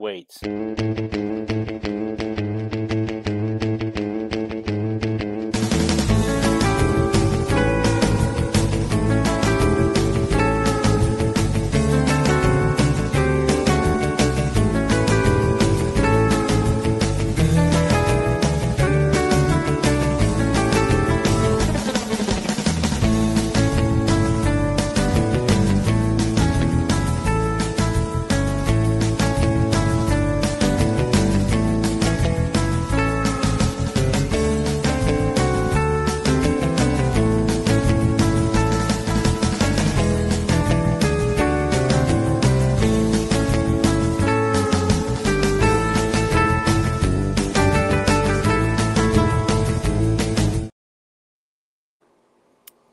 waits.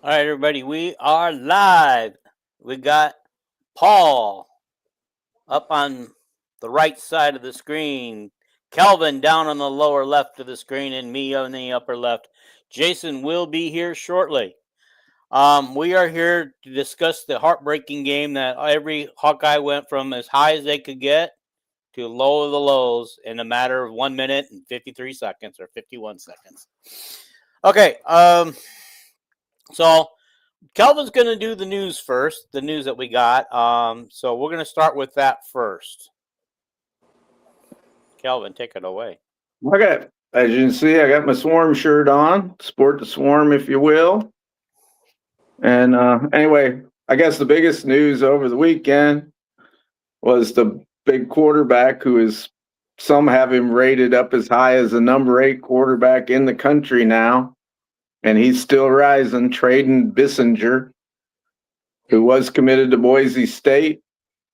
All right, everybody, we are live. We got Paul up on the right side of the screen, Kelvin down on the lower left of the screen, and me on the upper left. Jason will be here shortly. We are here to discuss the heartbreaking game that every Hawkeye went from as high as they could get to low of the lows in a matter of 1 minute and 53 seconds or 51 seconds. Okay, so Kelvin's going to do the news first, the news that we got. So we're going to start with that first. Kelvin, take it away. Okay, as you can see, I got my Swarm shirt on. Sport the Swarm, if you will. And anyway, I guess the biggest news over the weekend was the big quarterback who is, some have him rated up as high as the number 8 quarterback in the country now. And he's still rising, Traden Bissinger, who was committed to Boise State.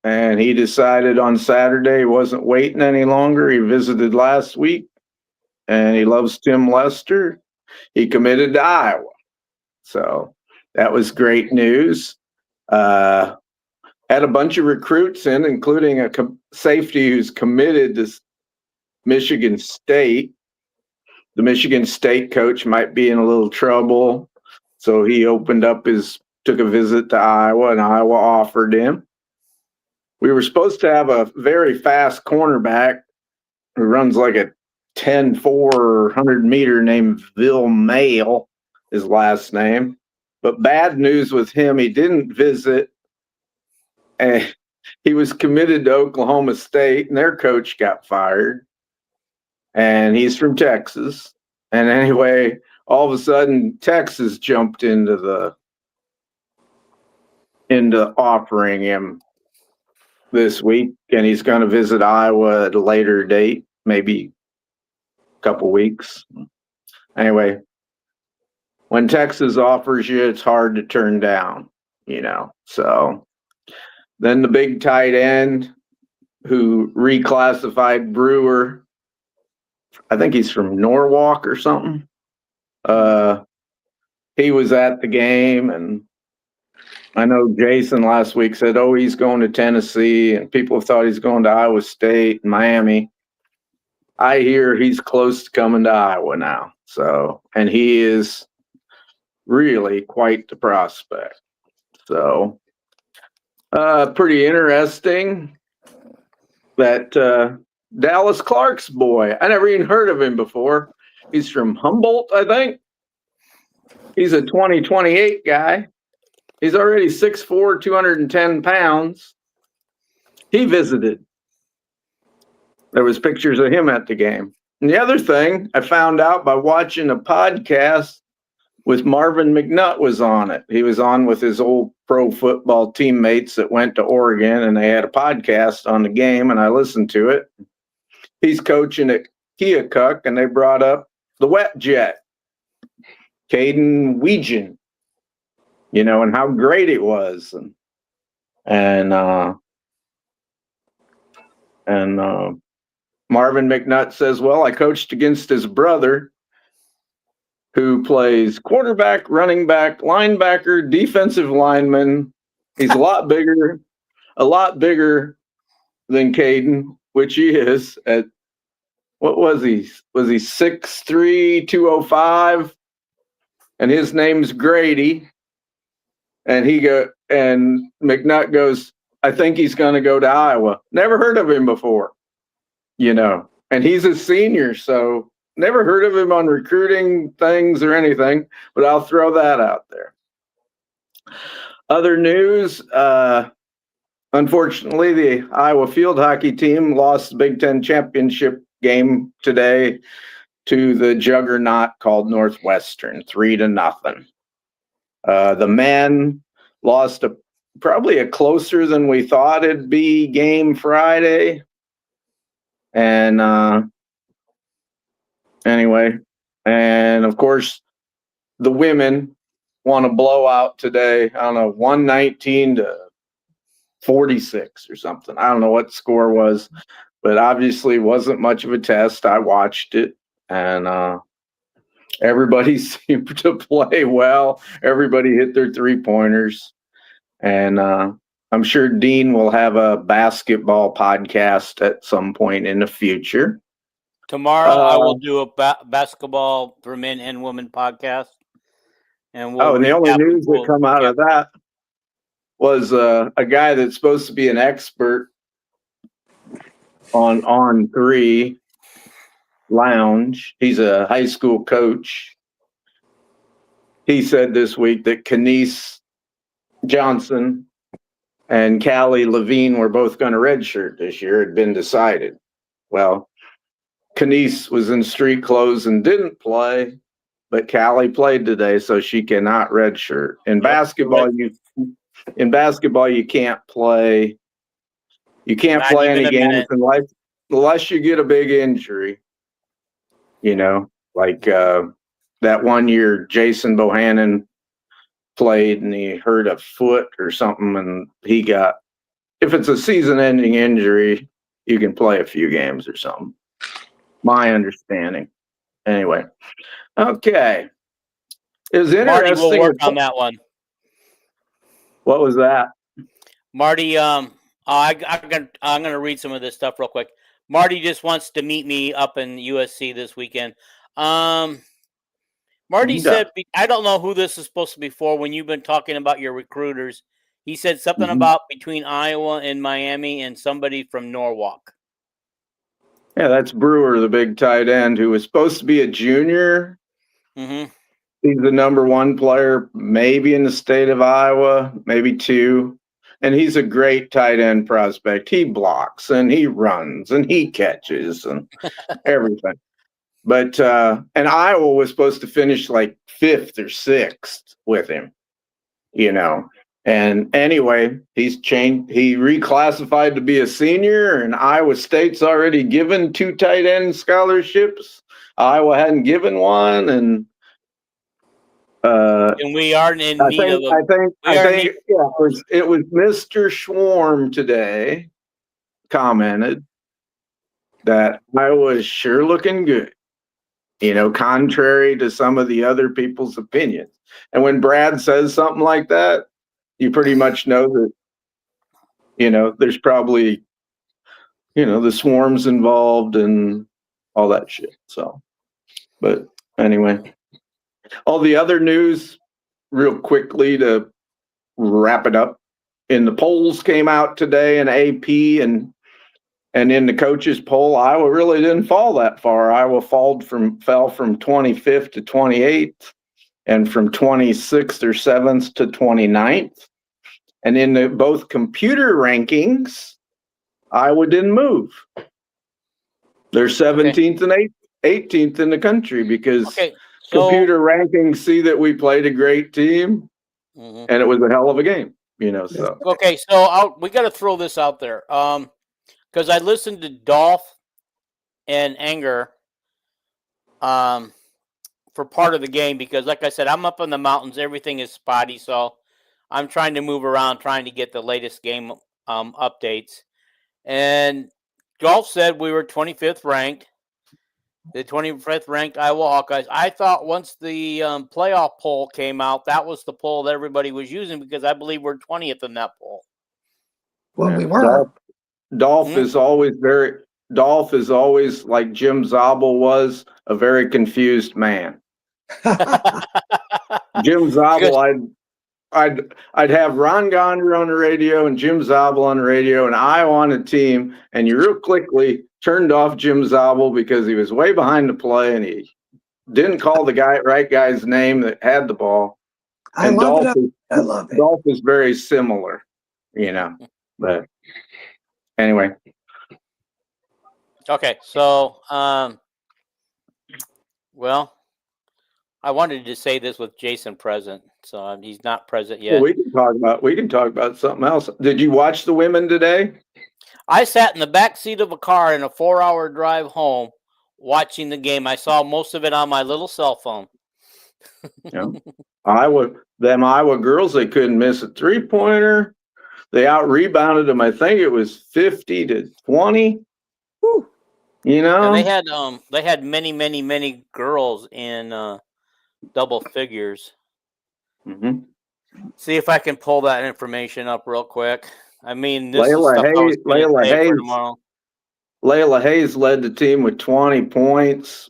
And he decided on Saturday he wasn't waiting any longer. He visited last week, and he loves Tim Lester. He committed to Iowa. So that was great news. Had a bunch of recruits in, including a safety who's committed to Michigan State. The Michigan State coach might be in a little trouble, so he took a visit to Iowa, and Iowa offered him. We were supposed to have a very fast cornerback who runs like a 10-4 100-meter named Bill Mail, his last name. But bad news with him, he didn't visit, and he was committed to Oklahoma State, and their coach got fired. And he's from Texas. And anyway, all of a sudden, Texas jumped into offering him this week, and he's going to visit Iowa at a later date, maybe a couple weeks. Anyway, when Texas offers you, it's hard to turn down, So then the big tight end who reclassified Brewer, I think he's from Norwalk or something. He was at the game, and I know Jason last week said, he's going to Tennessee, and people thought he's going to Iowa State and Miami. I hear he's close to coming to Iowa now. So, and he is really quite the prospect. So, pretty interesting that Dallas Clark's boy, I never even heard of him before. He's from Humboldt, I think. He's a 2028 guy. He's already 6'4", 210 pounds. He visited. There was pictures of him at the game. And the other thing I found out by watching a podcast with Marvin McNutt was on it. He was on with his old pro football teammates that went to Oregon, and they had a podcast on the game, and I listened to it. He's coaching at Keokuk, and they brought up the wet jet, Caden Weegan, and how great it was. And Marvin McNutt says, well, I coached against his brother, who plays quarterback, running back, linebacker, defensive lineman. He's a lot bigger than Caden, which he is at, what was he? Was he 6'3", 205? And his name's Grady. And McNutt goes, I think he's going to go to Iowa. Never heard of him before. and he's a senior, so never heard of him on recruiting things or anything, but I'll throw that out there. Other news, unfortunately, the Iowa field hockey team lost the Big Ten championship game today to the juggernaut called Northwestern, 3-0. The men lost probably a closer than we thought it'd be game Friday. And anyway, and of course, the women won a blowout today. I don't know, 119-46 or something. I don't know what the score was, but obviously wasn't much of a test. I watched it, and everybody seemed to play well. Everybody hit their 3-pointers, and I'm sure Dean will have a basketball podcast at some point in the future. Tomorrow I will do a basketball for men and women podcast. And and the only news that come out of that was a guy that's supposed to be an expert on 3 lounge. He's a high school coach. He said this week that Kenise Johnson and Callie Levine were both going to redshirt this year. It had been decided. Well, Kenise was in street clothes and didn't play, but Callie played today, so she cannot redshirt. In basketball, you can't play. You can't play any games unless you get a big injury. Like that one year Jason Bohannon played and he hurt a foot or something, and he got. If it's a season-ending injury, you can play a few games or something. My understanding. Anyway, okay. It was interesting. Marty will work on that one. What was that? Marty, I'm going to read some of this stuff real quick. Marty just wants to meet me up in USC this weekend. Marty said, I don't know who this is supposed to be for when you've been talking about your recruiters. He said something about between Iowa and Miami and somebody from Norwalk. Yeah, that's Brewer, the big tight end, who was supposed to be a junior. Mm-hmm. He's the number 1 player, maybe in the state of Iowa, maybe 2. And he's a great tight end prospect. He blocks and he runs and he catches and everything. But and Iowa was supposed to finish like 5th or 6th with him, And anyway, he's changed. He reclassified to be a senior, and Iowa State's already given 2 tight end scholarships. Iowa hadn't given one, and we are in need of. It was Mr. Schwarm today commented that Iowa is sure looking good, contrary to some of the other people's opinions. And when Brad says something like that, you pretty much know that, there's probably, the swarms involved and all that shit. So, but anyway, all the other news real quickly to wrap it up. In the polls came out today in AP and in the coaches poll, Iowa really didn't fall that far. Iowa fell from 25th to 28th and from 26th or 7th to 29th. And in both computer rankings, Iowa didn't move. They're 17th and 18th in the country because computer rankings see that we played a great team, and it was a hell of a game, So okay, so we got to throw this out there because I listened to Dolph and Anger for part of the game because, like I said, I'm up in the mountains. Everything is spotty, so I'm trying to move around, trying to get the latest game updates. And Dolph said we were 25th ranked, the 25th ranked Iowa Hawkeyes. I thought once the playoff poll came out, that was the poll that everybody was using because I believe we're 20th in that poll. Well, we were. Dolph is always like Jim Zabel was, a very confused man. Jim Zabel, I'd have Ron Gonder on the radio and Jim Zabel on the radio and Iowa on the team, and you real quickly turned off Jim Zabel because he was way behind the play and he didn't call the right guy's name that had the ball. I And love it. I love it. Dolph is very similar, but anyway. Okay, so well, I wanted to say this with Jason present, so he's not present yet. Well, we can talk about something else. Did you watch the women today? I sat in the back seat of a car in a 4-hour drive home watching the game. I saw most of it on my little cell phone. Yeah. Iowa girls, they couldn't miss a 3-pointer. They out-rebounded them. I think it was 50-20. Woo. And they had many girls in double figures. Mm-hmm. See if I can pull that information up real quick. I mean, this is stuff I was going to say for tomorrow. Layla Hayes led the team with 20 points.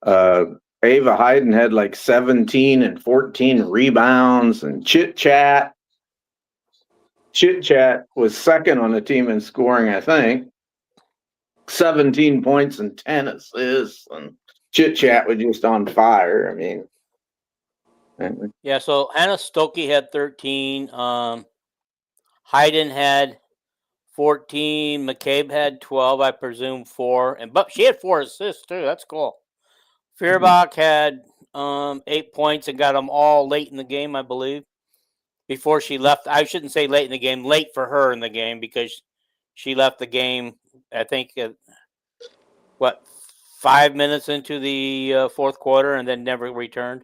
Ava Hayden had like 17 and 14 rebounds. And Chit Chat was second on the team in scoring, I think. 17 points and 10 assists. And Chit Chat was just on fire. I mean. Anyway. Yeah, so Hannah Stokey had 13. Hayden had 14. McCabe had 12, I presume 4. But she had 4 assists too. That's cool. Feuerbach had 8 points and got them all late in the game, I believe. Before she left, I shouldn't say late in the game, late for her in the game because she left the game, I think, 5 minutes into the fourth quarter and then never returned.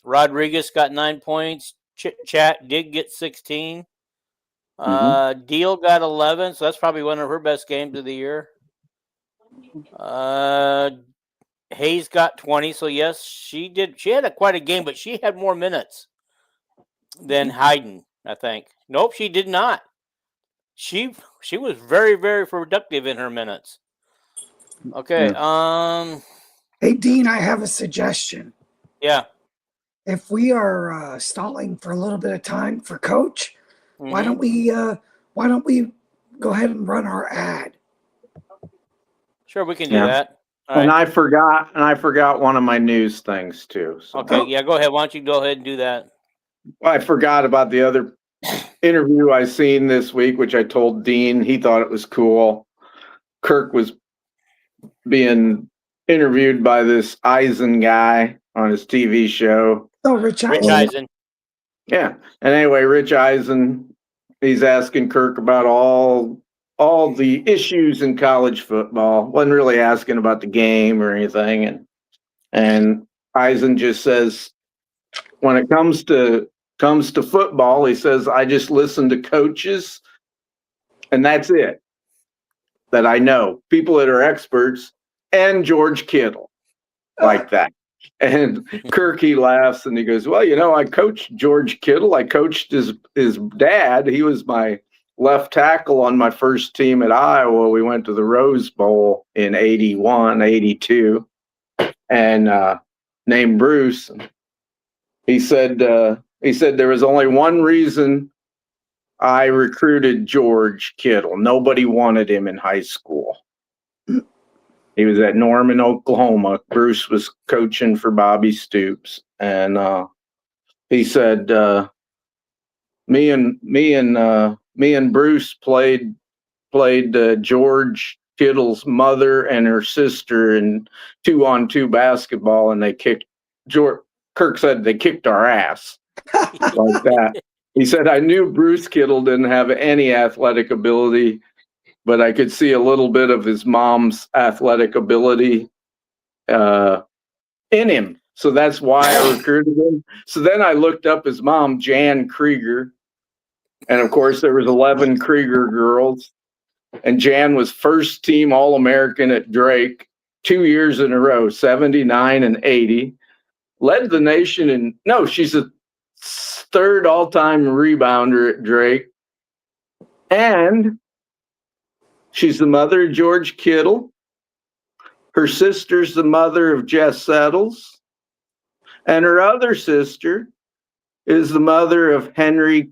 Rodriguez got 9 points. Chit Chat did get 16. Deal got 11, so that's probably one of her best games of the year. Hayes got 20, so yes, she did. She had quite a game, but she had more minutes than Hayden, I think. Nope, she did not. She was very, very productive in her minutes. Okay. Yeah. Hey, Dean, I have a suggestion. Yeah. If we are stalling for a little bit of time for Coach, why don't we go ahead and run our ad? Sure, we can do that. All right. I forgot one of my news things too. So. Okay, yeah, go ahead. Why don't you go ahead and do that? Well, I forgot about the other interview I seen this week, which I told Dean. He thought it was cool. Kirk was being interviewed by this Eisen guy on his TV show. Oh, Rich Eisen. Yeah. And anyway, Rich Eisen, he's asking Kirk about all the issues in college football. Wasn't really asking about the game or anything. And Eisen just says, when it comes to football, he says, I just listen to coaches, and that's it. That I know. People that are experts, and George Kittle, like that. And Kirk, he laughs and he goes, well, I coached George Kittle. I coached his dad. He was my left tackle on my first team at Iowa. We went to the Rose Bowl in 81, 82, and named Bruce. He said there was only one reason I recruited George Kittle. Nobody wanted him in high school. He was at Norman, Oklahoma. Bruce was coaching for Bobby Stoops, and he said, "Me and Bruce played George Kittle's mother and her sister in 2-on-2 basketball, and they kicked George." Kirk said they kicked our ass like that. He said, "I knew Bruce Kittle didn't have any athletic ability, but I could see a little bit of his mom's athletic ability in him. So that's why I recruited him." So then I looked up his mom, Jan Krieger. And of course, there was 11 Krieger girls. And Jan was first team All-American at Drake 2 years in a row, 79 and 80. Led the nation she's a third all-time rebounder at Drake. And she's the mother of George Kittle. Her sister's the mother of Jess Settles. And her other sister is the mother of Henry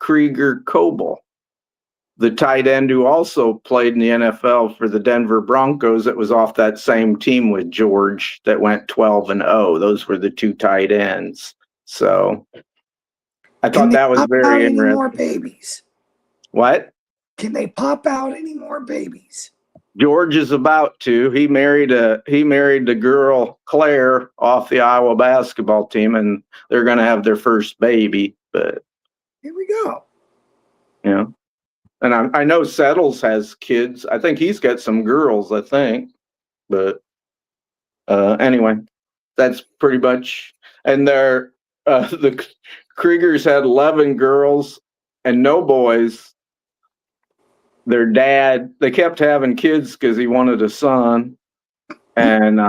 Krieger Coble, the tight end who also played in the NFL for the Denver Broncos. That was off that same team with George that went 12-0. Those were the two tight ends. So I thought that was very interesting. Any more babies? What? Can they pop out any more babies? George is about to. He married the girl Claire off the Iowa basketball team, and they're going to have their first baby. But here we go. Yeah, and I know Settles has kids. I think he's got some girls. I think, but anyway, that's pretty much. And they're the Kriegers had 11 girls and no boys. Their dad, they kept having kids because he wanted a son. And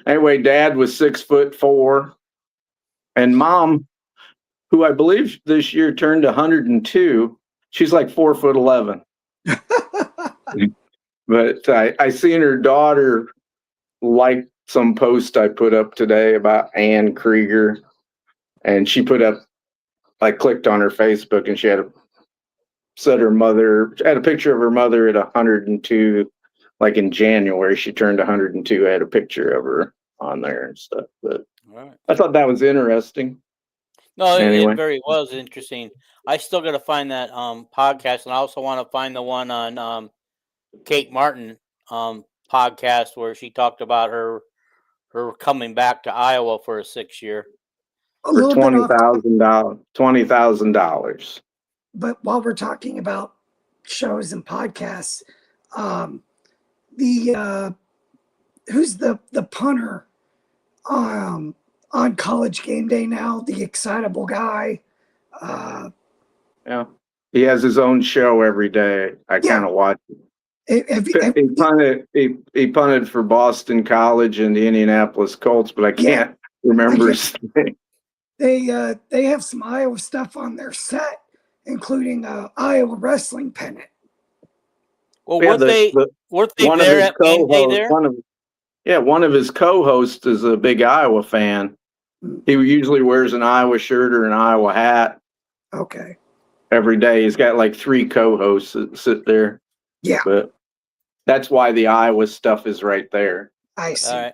anyway, dad was 6'4", and mom, who I believe this year turned 102, she's like 4'11". But I seen her daughter like some post I put up today about Ann Krieger, and she put up, I clicked on her Facebook, and she had a picture of her mother at 102, like in January. She turned 102. I had a picture of her on there and stuff. But Right. I thought that was interesting. No, Anyway. it very was interesting. I still got to find that podcast, and I also want to find the one on Kate Martin podcast where she talked about her coming back to Iowa for a 6th year. For $20,000. But while we're talking about shows and podcasts, who's the punter on College Game Day now? The excitable guy. Yeah, he has his own show every day. I kind of watch it. He punted for Boston College and the Indianapolis Colts, but I can't remember his name. They have some Iowa stuff on their set, including Iowa wrestling pennant. Well, weren't they there at game day there? One of his co-hosts is a big Iowa fan. He usually wears an Iowa shirt or an Iowa hat. Okay. Every day. He's got like 3 co-hosts that sit there. Yeah. But that's why the Iowa stuff is right there. I see. All right.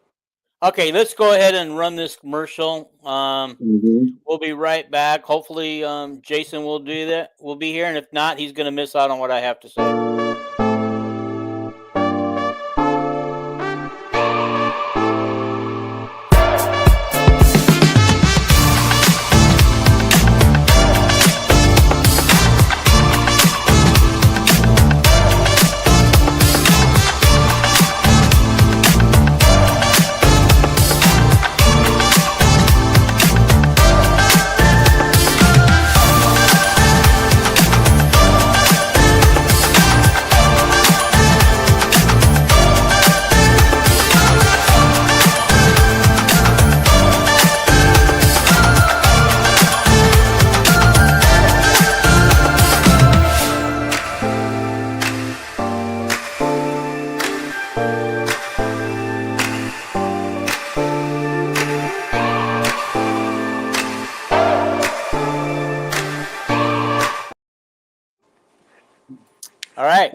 Okay, let's go ahead and run this commercial. We'll be right back. Hopefully, Jason will do that. We'll be here, and if not, he's going to miss out on what I have to say. All right,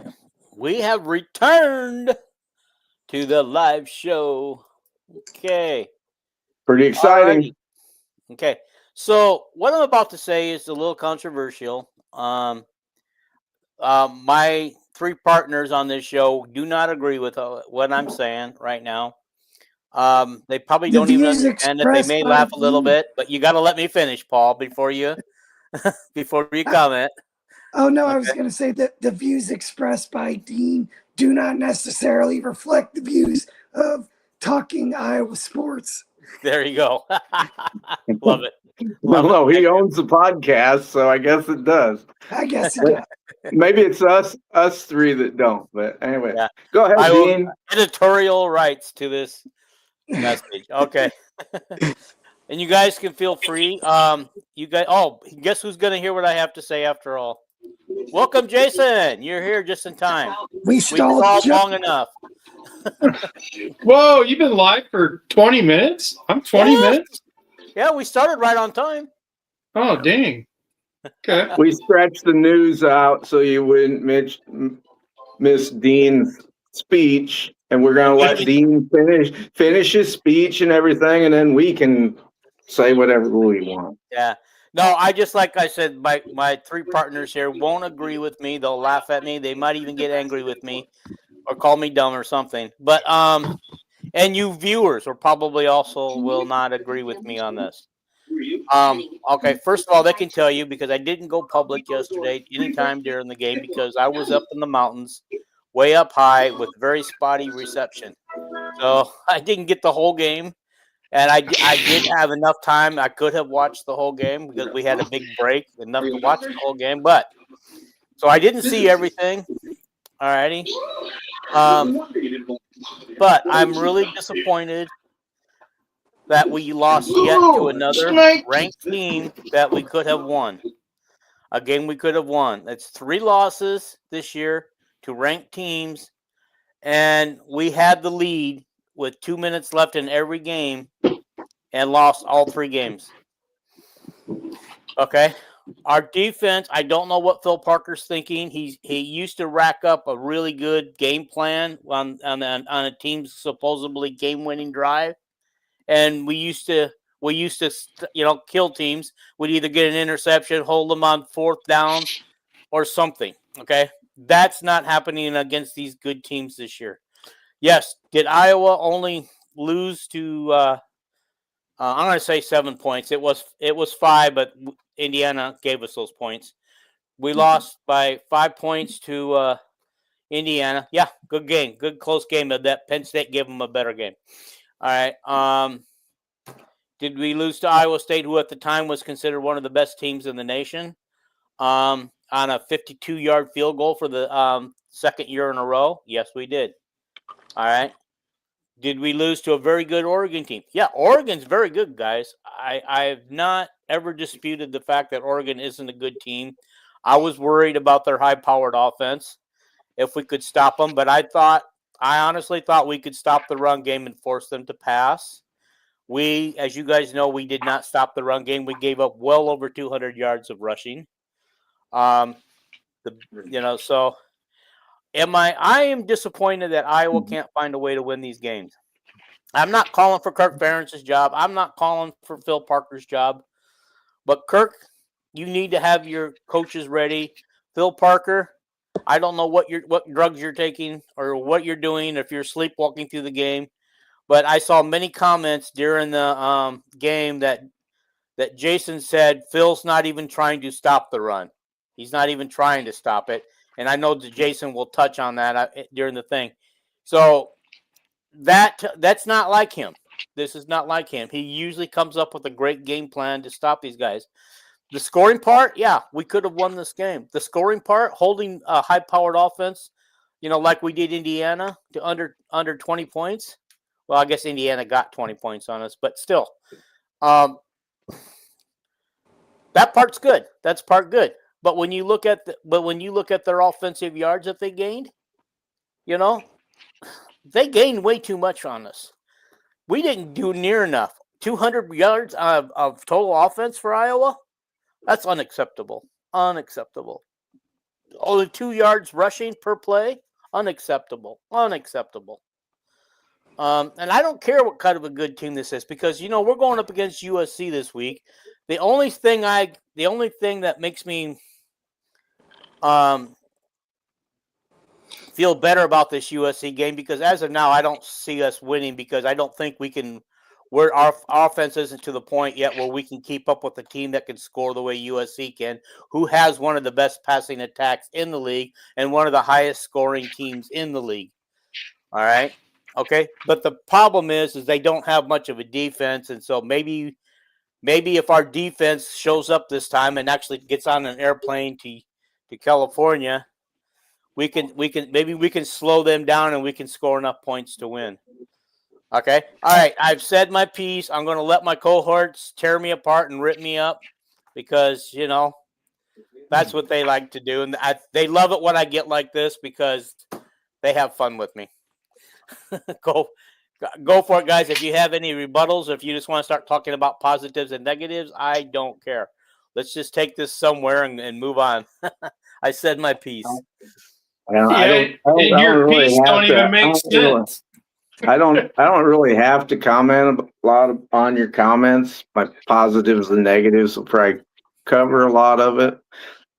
we have returned to the live show. Okay. Pretty exciting. Alrighty. Okay, so what I'm about to say is a little controversial. My 3 partners on this show do not agree with what I'm saying right now. They probably don't even understand it. They may laugh a little bit, but you got to let me finish, Paul, before you comment. Oh, no, I was going to say that the views expressed by Dean do not necessarily reflect the views of Talking Iowa Sports. There you go. Love it. No, he owns the podcast, so I guess it does. I guess it does. Maybe it's us 3 that don't, but anyway. Yeah. Go ahead, Dean. Editorial rights to this message. Okay. And you guys can feel free. Guess who's going to hear what I have to say after all? Welcome, Jason. You're here just in time. We stalled long enough. Whoa, you've been live for 20 minutes? I'm 20 minutes? Yeah, we started right on time. Oh, dang. Okay. We stretched the news out so you wouldn't miss Dean's speech, and we're going to let Dean finish his speech and everything, and then we can say whatever we want. Yeah. No, I just, like I said, my three partners here won't agree with me. They'll laugh at me. They might even get angry with me or call me dumb or something. But and you viewers will probably also will not agree with me on this. Okay, first of all, they can tell you because I didn't go public yesterday anytime during the game because I was up in the mountains, way up high with very spotty reception. So I didn't get the whole game. And I did have enough time. I could have watched the whole game because we had a big break, enough to watch the whole game. But so I didn't see everything. Alrighty. But I'm really disappointed that we lost yet to another ranked team that we could have won. A game we could have won. That's 3 losses this year to ranked teams. And we had the lead with 2 minutes left in every game. And lost all 3 games. Okay. Our defense, I don't know what Phil Parker's thinking. He used to rack up a really good game plan on a team's supposedly game-winning drive. And we used to kill teams. We'd either get an interception, hold them on 4th down, or something. Okay. That's not happening against these good teams this year. Yes. Did Iowa only lose to I'm going to say 7 points. It was 5, but Indiana gave us those points. We lost by 5 points to Indiana. Yeah, good game, good close game. That Penn State gave them a better game. All right. Did we lose to Iowa State, who at the time was considered one of the best teams in the nation, on a 52-yard field goal for the second year in a row? Yes, we did. All right. Did we lose to a very good Oregon team? Yeah, Oregon's very good, guys. I have not ever disputed the fact that Oregon isn't a good team. I was worried about their high-powered offense, if we could stop them. But I honestly thought we could stop the run game and force them to pass. We, as you guys know, we did not stop the run game. We gave up well over 200 yards of rushing. So I am disappointed that Iowa can't find a way to win these games. I'm not calling for Kirk Ferentz's job. I'm not calling for Phil Parker's job. But Kirk, you need to have your coaches ready. Phil Parker, I don't know what drugs you're taking or what you're doing, if you're sleepwalking through the game. But I saw many comments during the game that Jason said Phil's not even trying to stop the run. He's not even trying to stop it. And I know that Jason will touch on that during the thing. So that's not like him. This is not like him. He usually comes up with a great game plan to stop these guys. The scoring part, yeah, we could have won this game. The scoring part, holding a high-powered offense, like we did Indiana to under 20 points. Well, I guess Indiana got 20 points on us, but still, that part's good. That's part good. But when you look at their offensive yards that they gained, they gained way too much on us. We didn't do near enough. 200 yards of total offense for Iowa? That's unacceptable. Unacceptable. Only 2 yards rushing per play? Unacceptable. Unacceptable. And I don't care what kind of a good team this is because, we're going up against USC this week. The only thing that makes me feel better about this USC game, because as of now, I don't see us winning because I don't think we can. Our offense isn't to the point yet where we can keep up with a team that can score the way USC can, who has one of the best passing attacks in the league and one of the highest scoring teams in the league. All right, okay, but the problem is they don't have much of a defense, and so maybe if our defense shows up this time and actually gets on an airplane to California, we can slow them down and we can score enough points to win. Okay. All right. I've said my piece. I'm going to let my cohorts tear me apart and rip me up because, that's what they like to do. And they love it when I get like this because they have fun with me. Go Go for it, guys. If you have any rebuttals, if you just want to start talking about positives and negatives, I don't care. Let's just take this somewhere and move on. I said my piece. I don't and your really piece have don't to. even make sense. I don't really have to comment a lot on your comments. My positives and negatives will probably cover a lot of it.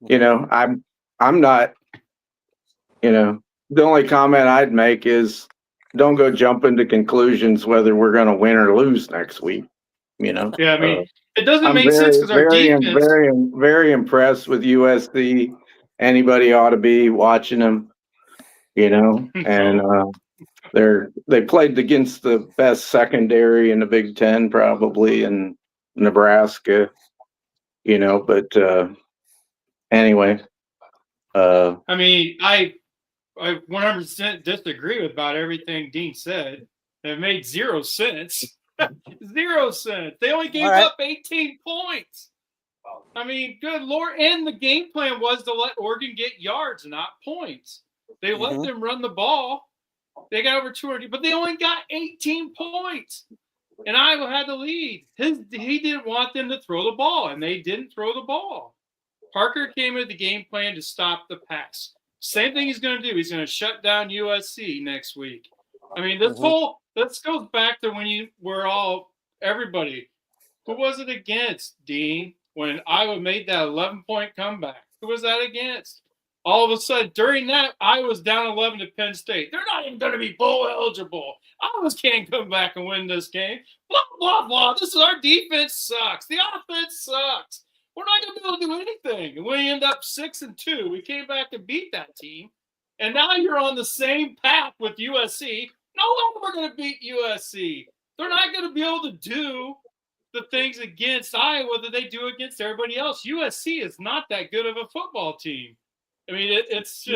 You know, I'm not, you know, the only comment I'd make is don't go jumping to conclusions whether we're going to win or lose next week. You know, Yeah, I mean, it doesn't I'm make sense because our defense. very impressed with USC. Anybody ought to be watching them, you know, and they played against the best secondary in the Big Ten, probably in Nebraska, you know. But anyway, I mean, I 100% disagree with about everything Dean said. It made 0 sense. 0 cents. They only gave up 18 points. I mean, good Lord. And the game plan was to let Oregon get yards, not points. They let them run the ball. They got over 200, but they only got 18 points. And Iowa had the lead. He didn't want them to throw the ball, and they didn't throw the ball. Parker came with the game plan to stop the pass. Same thing he's going to do. He's going to shut down USC next week. I mean, this goes back to when you were everybody. Who was it against, Dean, when Iowa made that 11-point comeback? Who was that against? All of a sudden, during that, Iowa's down 11 to Penn State. They're not even going to be bowl eligible. Iowa can't come back and win this game. Blah, blah, blah. Our defense sucks. The offense sucks. We're not going to be able to do anything. And we end up 6-2. We came back and beat that team. And now you're on the same path with USC. No way we're going to beat USC. They're not going to be able to do the things against Iowa that they do against everybody else. USC is not that good of a football team. I mean, it's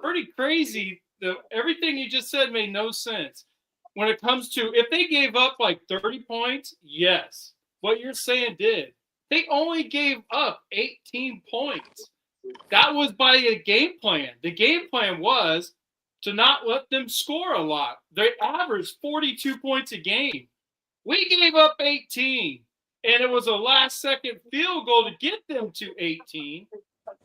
pretty crazy. Everything you just said made no sense. When it comes to, if they gave up like 30 points, yes. What you're saying did. They only gave up 18 points. That was by a game plan. The game plan was to not let them score a lot. They averaged 42 points a game. We gave up 18, and it was a last-second field goal to get them to 18.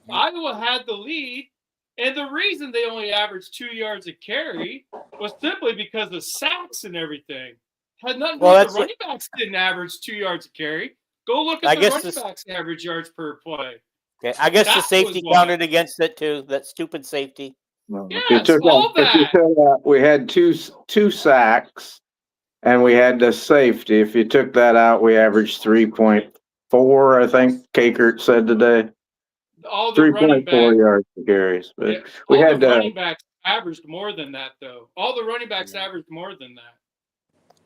Iowa had the lead, and the reason they only averaged 2 yards a carry was simply because of sacks and everything. Had nothing to do with the running backs didn't average 2 yards a carry. Go look at the running backs' average yards per play. Okay, I guess the safety counted against it too. That stupid safety. Yes, all that. We had two sacks, and we had the safety. If you took that out, we averaged 3.4. I think Kakert said today. All the 3.4 yards per carries, but yeah, we had the running backs averaged more than that, though. All the running backs averaged more than that.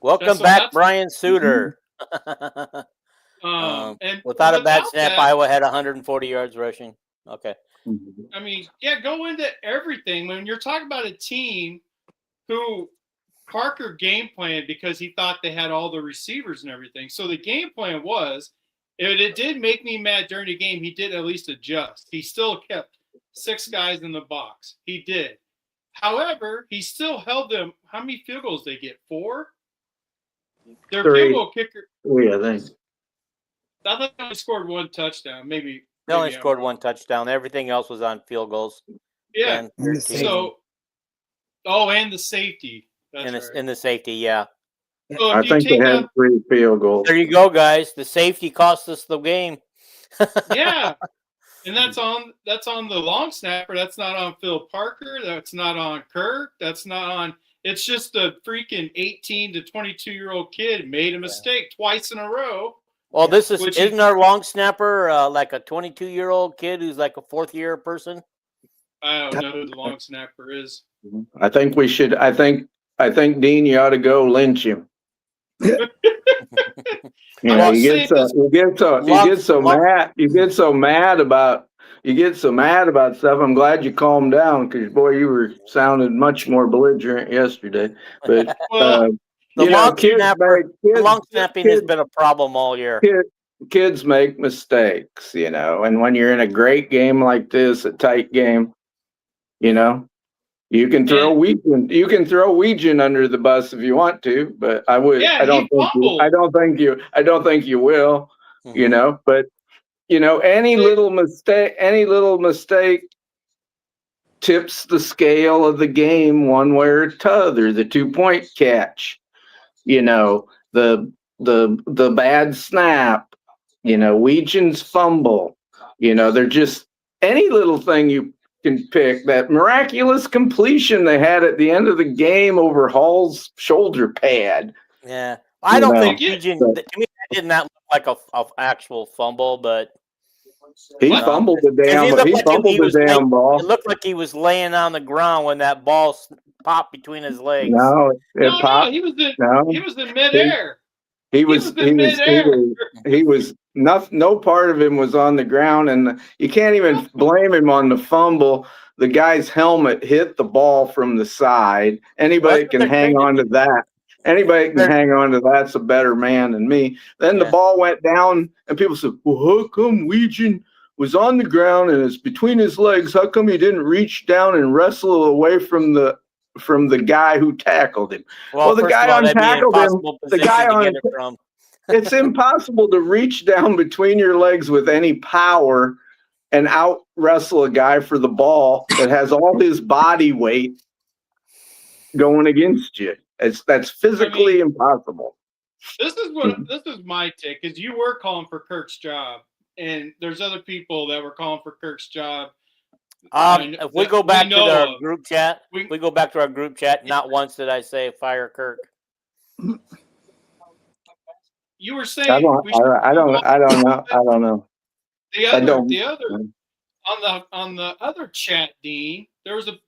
Welcome back, Brian Suter. And without a bad snap, Iowa had 140 yards rushing. Okay. I mean, yeah, go into everything. When you're talking about a team who Parker game planned because he thought they had all the receivers and everything. So the game plan was, it did make me mad during the game. He did at least adjust. He still kept 6 guys in the box. He did. However, he still held them. How many field goals did they get? 4? Their 3. field goal kicker. 3, I think. I thought they only scored 1 touchdown. Maybe they only scored 1 touchdown. Everything else was on field goals. Yeah. So, and the safety. In the safety, yeah. So I think they had 3 field goals. There you go, guys. The safety cost us the game. Yeah. And that's on the long snapper. That's not on Phil Parker. That's not on Kirk. That's not on. It's just a freaking 18 to 22-year-old kid made a mistake twice in a row. Well, isn't our long snapper like a 22-year-old kid who's like a 4th-year person? I don't know who the long snapper is. I think we should. I think Dean, you ought to go lynch him. You get so mad about stuff. I'm glad you calmed down because boy, you were sounding much more belligerent yesterday. But long snapping has been a problem all year. Kids make mistakes, and when you're in a great game like this, a tight game, You can throw Weegan. You can throw Weegan under the bus if you want to, but I would. Yeah, I don't think. I don't think you. I don't think you will. Mhm. You know, but any little mistake tips the scale of the game one way or t'other. The 2-point catch. The bad snap. Weegan's fumble. They're just any little thing you can pick. That miraculous completion they had at the end of the game over Hall's shoulder pad. Yeah, I don't think Weegan. To me, that did not look like a actual fumble, but he fumbled the damn. He fumbled the damn ball. It looked like he was laying on the ground when that ball popped between his legs. No, it popped. No, he was in midair. He was no part of him was on the ground, and you can't even blame him on the fumble. The guy's helmet hit the ball from the side. Anybody can hang on to that. Anybody can hang on to that's a better man than me. Then the ball went down, and people said, "Well, how come Weegan was on the ground and it's between his legs? How come he didn't reach down and wrestle away from the guy who tackled him?" Well, the guy untackled him. The guy on. It's impossible to reach down between your legs with any power and out wrestle a guy for the ball that has all his body weight going against you. That's physically impossible. This is my take, because you were calling for Kirk's job, and there's other people that were calling for Kirk's job. If we go back to our group chat, not once did I say fire Kirk. You were saying I don't know. The other on the other chat, Dean, there was a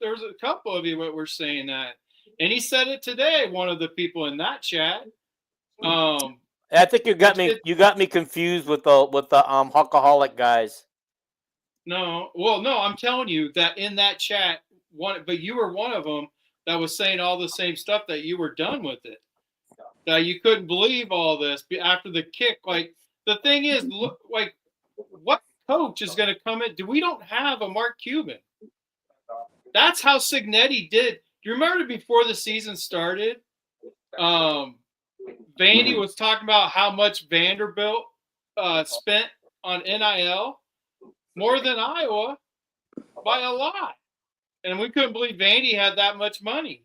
couple of you that were saying that, and he said it today. One of the people in that chat. I think you got me confused with the Hawkaholic guys. No, I'm telling you that in that chat, but you were one of them that was saying all the same stuff, that you were done with it. That you couldn't believe all this after the kick. Like, the thing is, look, like, what coach is going to come in? We don't have a Mark Cuban. That's how Cignetti did. Do you remember before the season started? Vandy was talking about how much Vanderbilt spent on NIL, more than Iowa by a lot, and we couldn't believe Vandy had that much money.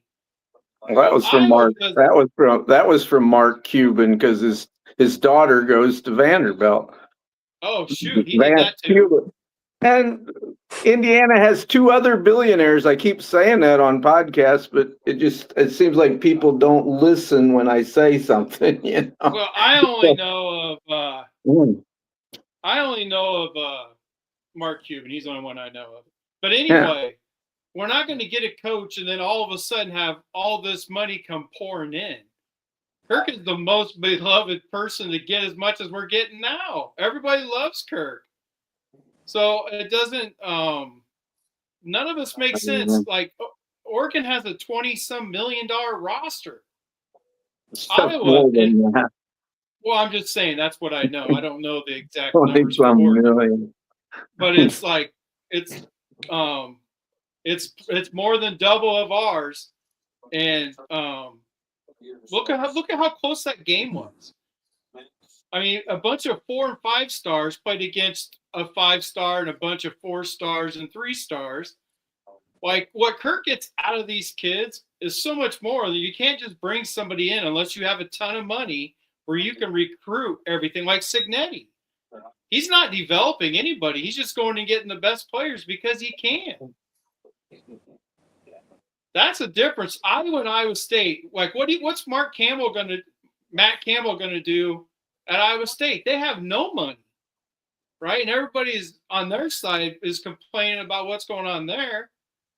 Well, that was from Mark. That was from Mark Cuban, because his daughter goes to Vanderbilt. Oh shoot, he did that too. Cuban. And Indiana has 2 other billionaires. I keep saying that on podcasts, but it seems like people don't listen when I say something. Well, I only know of Mark Cuban. He's the only one I know of. But anyway. We're not going to get a coach and then all of a sudden have all this money come pouring in. Kirk is the most beloved person to get as much as we're getting now. Everybody loves Kirk. So it doesn't, none of us make sense. Like, Oregon has a $20-some million roster. Iowa, well, I'm just saying that's what I know. I don't know the exact numbers. But it's like, it's more than double of ours, and look at how close that game was. I mean, a bunch of 4 and 5 stars played against a 5-star and a bunch of 4 stars and 3 stars. Like, what Kirk gets out of these kids is so much more that you can't just bring somebody in unless you have a ton of money where you can recruit everything. Like Cignetti, he's not developing anybody; he's just going and getting the best players because he can. That's a difference. Iowa and Iowa State. Like, what's Matt Campbell going to do at Iowa State? They have no money, right? And everybody's on their side is complaining about what's going on there.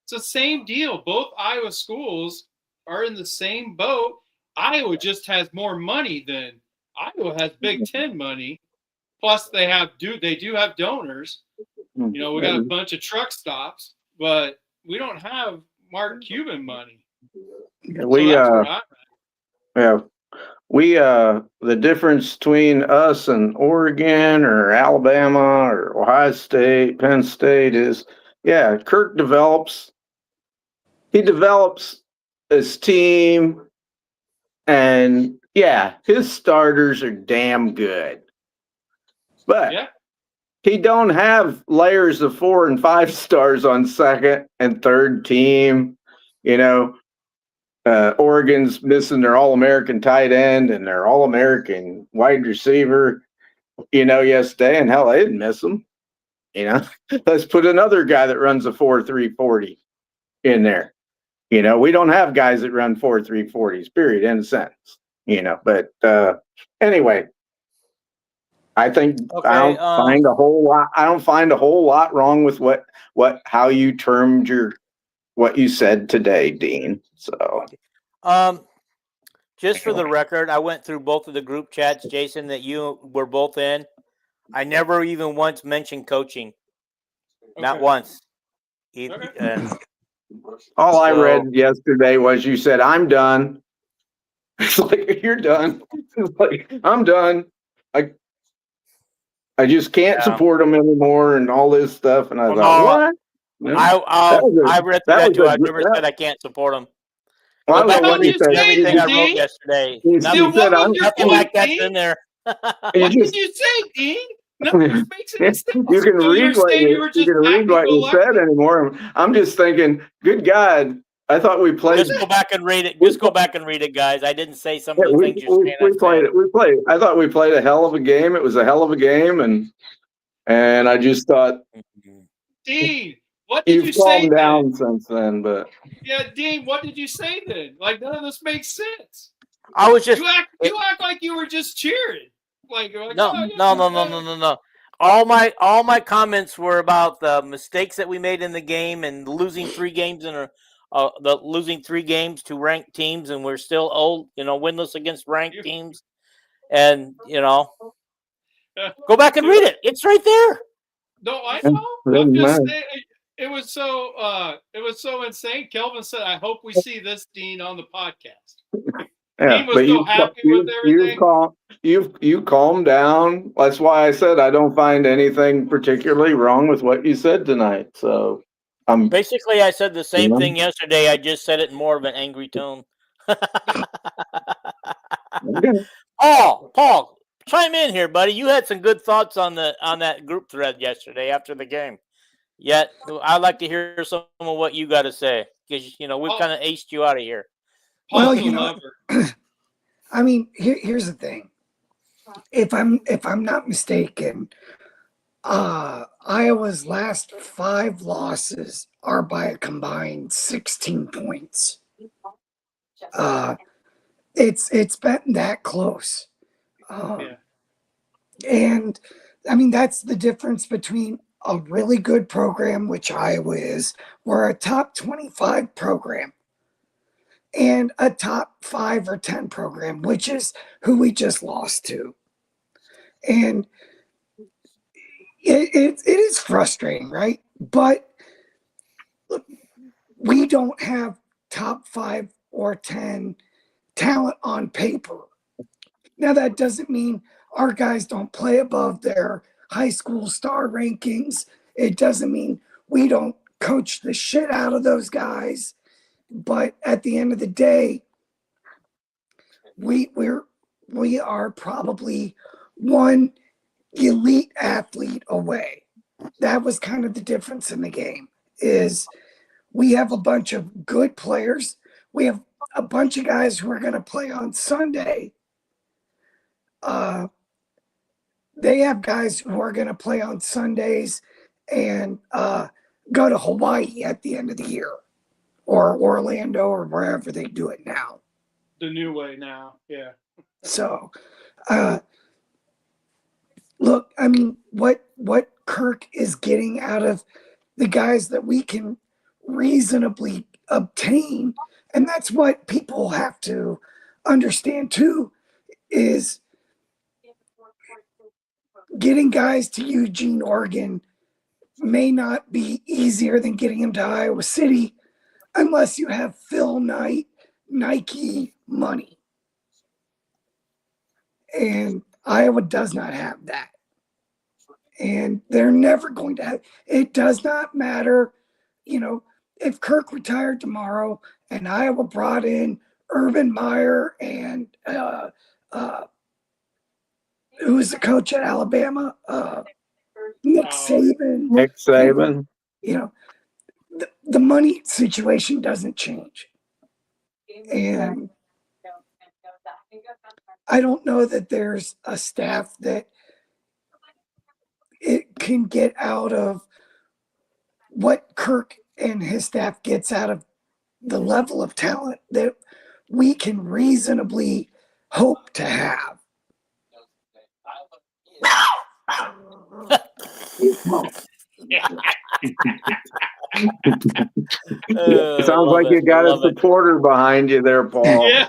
It's the same deal. Both Iowa schools are in the same boat. Iowa just has more money than Iowa has Big Ten money. Plus, they do have donors. We got a bunch of truck stops, but we don't have Mark Cuban money. The difference between us and Oregon or Alabama or Ohio State, Penn State is, Kirk develops he develops his team, and yeah, his starters are damn good. But Yeah. he don't have layers of 4 and 5 stars on second and third team. You know, Oregon's missing their All-American tight end and their All-American wide receiver, yesterday, and hell, they didn't miss them. Let's put another guy that runs a 4.340 in there. We don't have guys that run 4.340s, period, end of sentence. But anyway, I think Okay, I don't find a whole lot. I don't find a whole lot wrong with how you termed what you said today, Dean. So, just for the record, I went through both of the group chats, Jason, that you were both in. I never even once mentioned coaching. Not Okay. once. Okay. And all I So- read yesterday was you said, "I'm done." It's like, you're done. It's like, I'm done. I just can't Yeah. support them anymore and all this stuff. And I Well, thought, no, what? No. That was a- I read through that that was too. a I gr- never that- said I can't support them. Well, I Go don't back know and what you read said. everything I wrote Dean? yesterday. You Nothing, you said, what was I'm, your nothing point, like that's Dean? in there. you What just, did you say, Dean? Nothing makes any sense. you can So read you're what saying you, were you just can read what you said happy-go-lucky? anymore. I'm just thinking, good God, I thought we played. Just go back and read it. Just go back and read it, guys. I didn't say some of the things you're saying. We played it. We played. I thought we played a hell of a game. It was a hell of a game, and I just thought, Dean, what did you you've say calmed then? down since then. But Yeah, Dean, what did you say then? Like, none of this makes sense. I was just You act like you were just cheering. Like no, oh, yeah, no. All my comments were about the mistakes that we made in the game and losing 3 games losing 3 games to ranked teams, and we're still winless against ranked teams. And go back and read it. It's right there. No, I know. I'm doesn't just matter. saying, it was so insane. Kelvin said, "I hope we see this Dean on the podcast." Yeah, Dean was but so happy with everything. you calmed down. That's why I said I don't find anything particularly wrong with what you said tonight. So Basically, I said the same thing yesterday. I just said it in more of an angry tone. Paul, chime in here, buddy. You had some good thoughts on that group thread yesterday after the game. Yet, I'd like to hear some of what you got to say because we've kind of aced you out of here. Well, Paul's I mean, here's the thing. If I'm not mistaken, Iowa's last 5 losses are by a combined 16 points. It's been that close. And I mean, that's the difference between a really good program, which Iowa is, or a top 25 program, and a top 5 or 10 program, which is who we just lost to. And it is frustrating, right? But look, we don't have top 5 or 10 talent on paper. Now, that doesn't mean our guys don't play above their high school star rankings. It doesn't mean we don't coach the shit out of those guys. But at the end of the day, we are probably one elite athlete away. That was kind of the difference in the game. Is we have a bunch of good players. We have a bunch of guys who are going to play on Sunday. They have guys who are going to play on Sundays and go to Hawaii at the end of the year, or Orlando, or wherever they do it now. The new way now, yeah. So, look, I mean, what Kirk is getting out of the guys that we can reasonably obtain, and that's what people have to understand too, is getting guys to Eugene, Oregon may not be easier than getting them to Iowa City unless you have Phil Knight Nike money. And Iowa does not have that. And they're never going to have. It does not matter, if Kirk retired tomorrow and Iowa brought in Urban Meyer and who was the coach at Alabama? Nick Saban. Nick Saban. You know, the money situation doesn't change. And I don't know that there's a staff that it can get out of what Kirk and his staff gets out of the level of talent that we can reasonably hope to have. It sounds like you got a supporter behind you there, Paul. Yeah.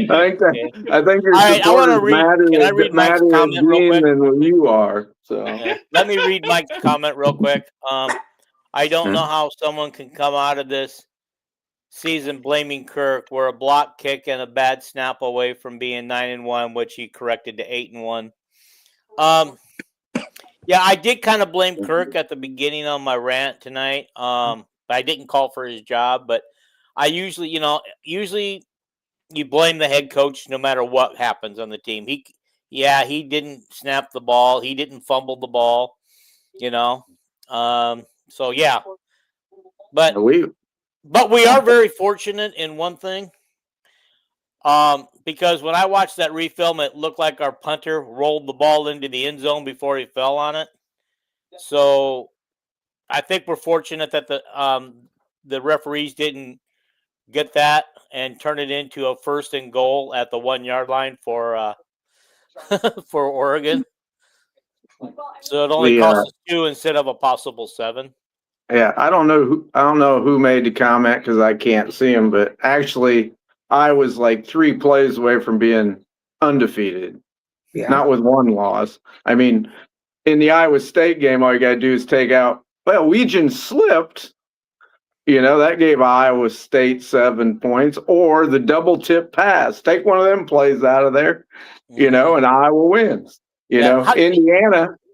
I think your All right, I want to read. Can I read Mike's comment real quick? Than you are. So let me read Mike's comment real quick. I don't know how someone can come out of this season blaming Kirk. We're a block kick and a bad snap away from being 9-1, which he corrected to 8-1. Yeah, I did kind of blame Kirk at the beginning of my rant tonight. But I didn't call for his job. But I usually you blame the head coach no matter what happens on the team. He didn't snap the ball. He didn't fumble the ball. So yeah, but we are very fortunate in one thing. Because when I watched that refilm, it looked like our punter rolled the ball into the end zone before he fell on it. So I think we're fortunate that the referees didn't get that and turn it into a 1st and goal at the 1 yard line for for Oregon. So it only cost us 2 instead of a possible 7. Yeah, I don't know who made the comment because I can't see him, but actually I was like 3 plays away from being undefeated, not with 1 loss. I mean, in the Iowa State game, all you got to do is take out, Wegian slipped. That gave Iowa State 7 points, or the double tip pass. Take one of them plays out of there, and Iowa wins.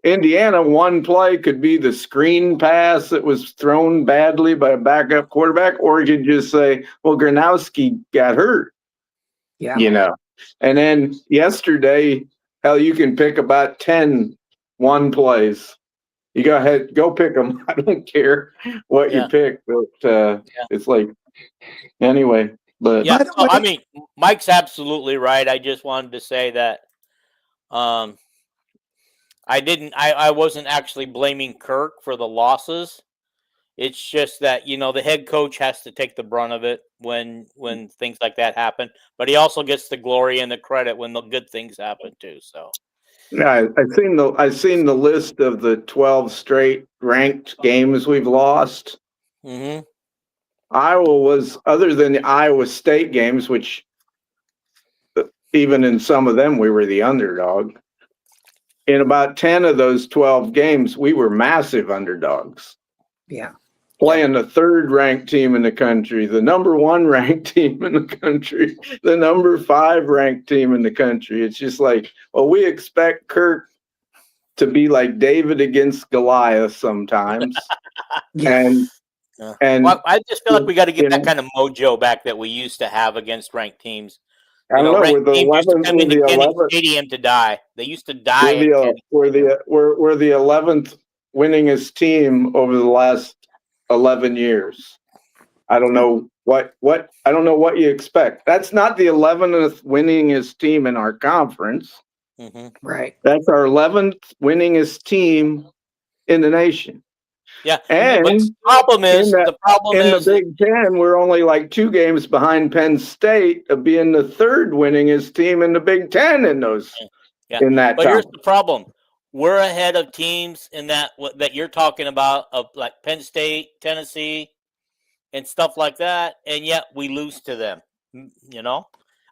Indiana, 1 play could be the screen pass that was thrown badly by a backup quarterback, or you could just say, well, Gronowski got hurt. Yeah. And then yesterday, hell, you can pick about 10 1 plays. You go ahead, go pick them. I don't care what you pick, but it's like, anyway. But yeah, so, I mean, Mike's absolutely right. I just wanted to say that I wasn't actually blaming Kirk for the losses. It's just that, the head coach has to take the brunt of it when things like that happen. But he also gets the glory and the credit when the good things happen too. So yeah, I've seen the list of the 12 straight ranked games we've lost. Mm-hmm. Iowa was, other than the Iowa State games, which even in some of them we were the underdog. In about 10 of those 12 games, we were massive underdogs. Yeah. Playing the 3rd ranked team in the country, the number 1 ranked team in the country, the number 5 ranked team in the country. It's just like, well, we expect Kirk to be like David against Goliath sometimes. And well, I just feel like we got to get that kind of mojo back that we used to have against ranked teams. I don't know. We're the 11th stadium to die. They used to die. We're the 11th winningest team over the last 11 years. I don't know what you expect. That's not the 11th winningest team in our conference. Mm-hmm. Right. That's our 11th winningest team in the nation. Yeah. And the problem is in the Big Ten, we're only like 2 games behind Penn State of being the 3rd winningest team in the Big Ten in those. Yeah. In that. But here's the problem: we're ahead of teams in that you're talking about, of like Penn State, Tennessee, and stuff like that, and yet we lose to them.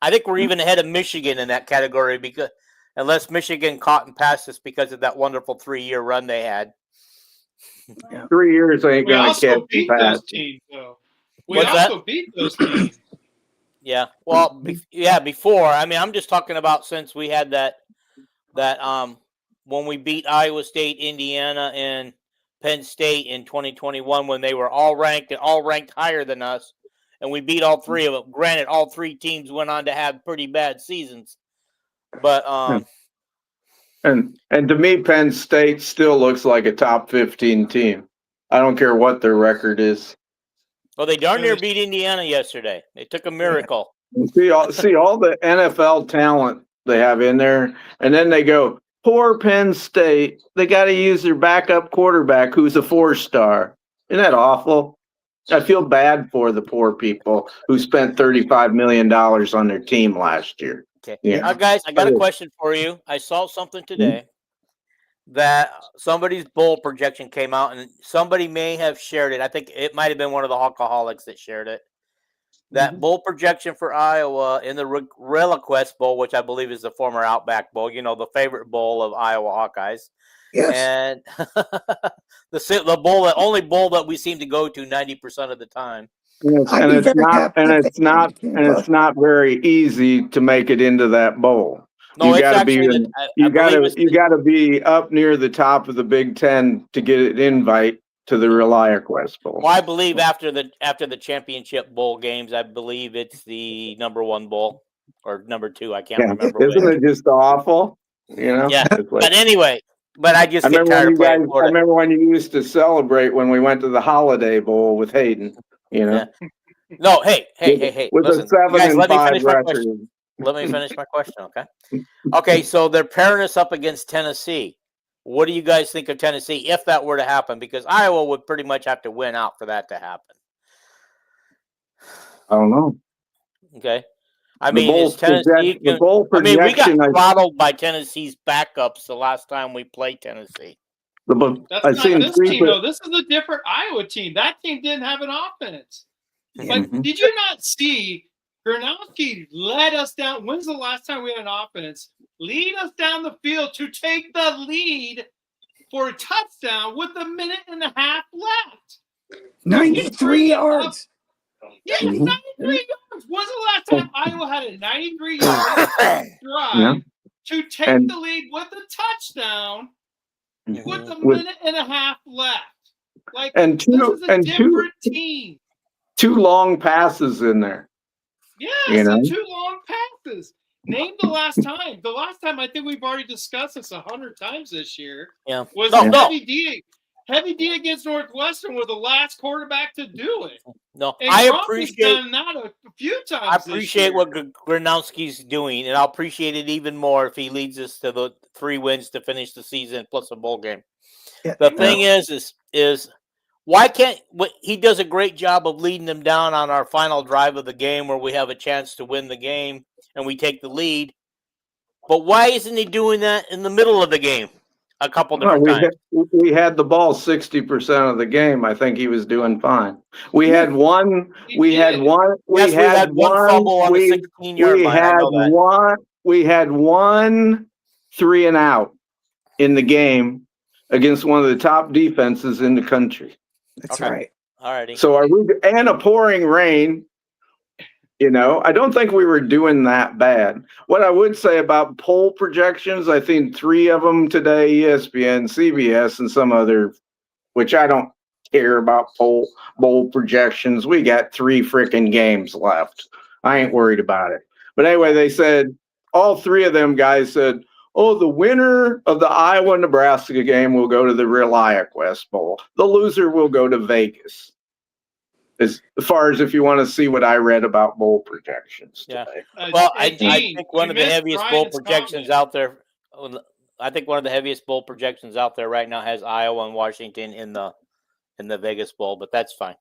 I think we're even ahead of Michigan in that category, because unless Michigan caught and passed us because of that wonderful 3-year run they had. Yeah. 3 years ain't going to catch beat those teams, though. We also beat those teams. Yeah. Well, before. I mean, I'm just talking about since we had that when we beat Iowa State, Indiana, and Penn State in 2021 when they were all ranked higher than us, and we beat all three of them. Granted, all three teams went on to have pretty bad seasons, but And to me, Penn State still looks like a top 15 team. I don't care what their record is. well, they darn near beat Indiana yesterday. They took a miracle. See all the NFL talent they have in there, and then they go, poor Penn State. They got to use their backup quarterback who's a 4-star. Isn't that awful? I feel bad for the poor people who spent $35 million on their team last year. Okay. Yeah. Guys, I got a question for you. I saw something today that somebody's bowl projection came out, and somebody may have shared it. I think it might have been one of the Hawkaholics that shared it. That bowl projection for Iowa in the Reliquest Bowl, which I believe is the former Outback Bowl, the favorite bowl of Iowa Hawkeyes. Yes. And the only bowl that we seem to go to 90% of the time. And it's not very easy to make it into that bowl. No, you got to be up near the top of the Big Ten to get an invite to the Reliquest Bowl. Well, I believe after the championship bowl games, I believe it's the number 1 bowl or number 2. I can't remember. Isn't it just awful? Yeah. But anyway. But I just get tired of playing Florida. I remember when you used to celebrate when we went to the Holiday Bowl with Hayden. Yeah. No, hey. With listen, a 7-5 record. Let me finish my question, okay? Okay, so they're pairing us up against Tennessee. What do you guys think of Tennessee if that were to happen? Because Iowa would pretty much have to win out for that to happen. I don't know. Okay. I mean, is Tennessee? We got throttled by Tennessee's backups the last time we played Tennessee. That's not this team, though. This is a different Iowa team. That team didn't have an offense. But did you not see Gronowski led us down? When's the last time we had an offense? Lead us down the field to take the lead for a touchdown with a minute and a half left. 93 yards. Yeah, 93 yards. When's the last time Iowa had a 93-yard drive to take the lead with a touchdown with a minute and a half left? Like, this is a different team. 2 long passes in there. Yes, and 2 long passes. Name the last time. The last time, I think we've already discussed this 100 times this year. Yeah. Was Heavy D. Heavy D against Northwestern was the last quarterback to do it. No, and I Gronowski's appreciate done that a few times. I appreciate what Gronowski's doing, and I'll appreciate it even more if he leads us to the 3 wins to finish the season plus a bowl game. Yeah, the thing is why can't he does a great job of leading them down on our final drive of the game where we have a chance to win the game and we take the lead. But why isn't he doing that in the middle of the game a couple different times? We had the ball 60% of the game. I think he was doing fine. We had one fumble on the 16-yard line. We had one 3 and out in the game against one of the top defenses in the country. That's right. All righty. So and a pouring rain. I don't think we were doing that bad. What I would say about poll projections, I think 3 of them today, ESPN, CBS, and some other, which I don't care about bowl projections. We got 3 freaking games left. I ain't worried about it. But anyway, they said, all 3 of them guys said, the winner of the Iowa-Nebraska game will go to the Reliquest Bowl. The loser will go to Vegas. As far as if you want to see what I read about bowl projections today. Well, I think one of the heaviest bowl projections out there. I think one of the heaviest bowl projections out there right now has Iowa and Washington in the Vegas Bowl, but that's fine.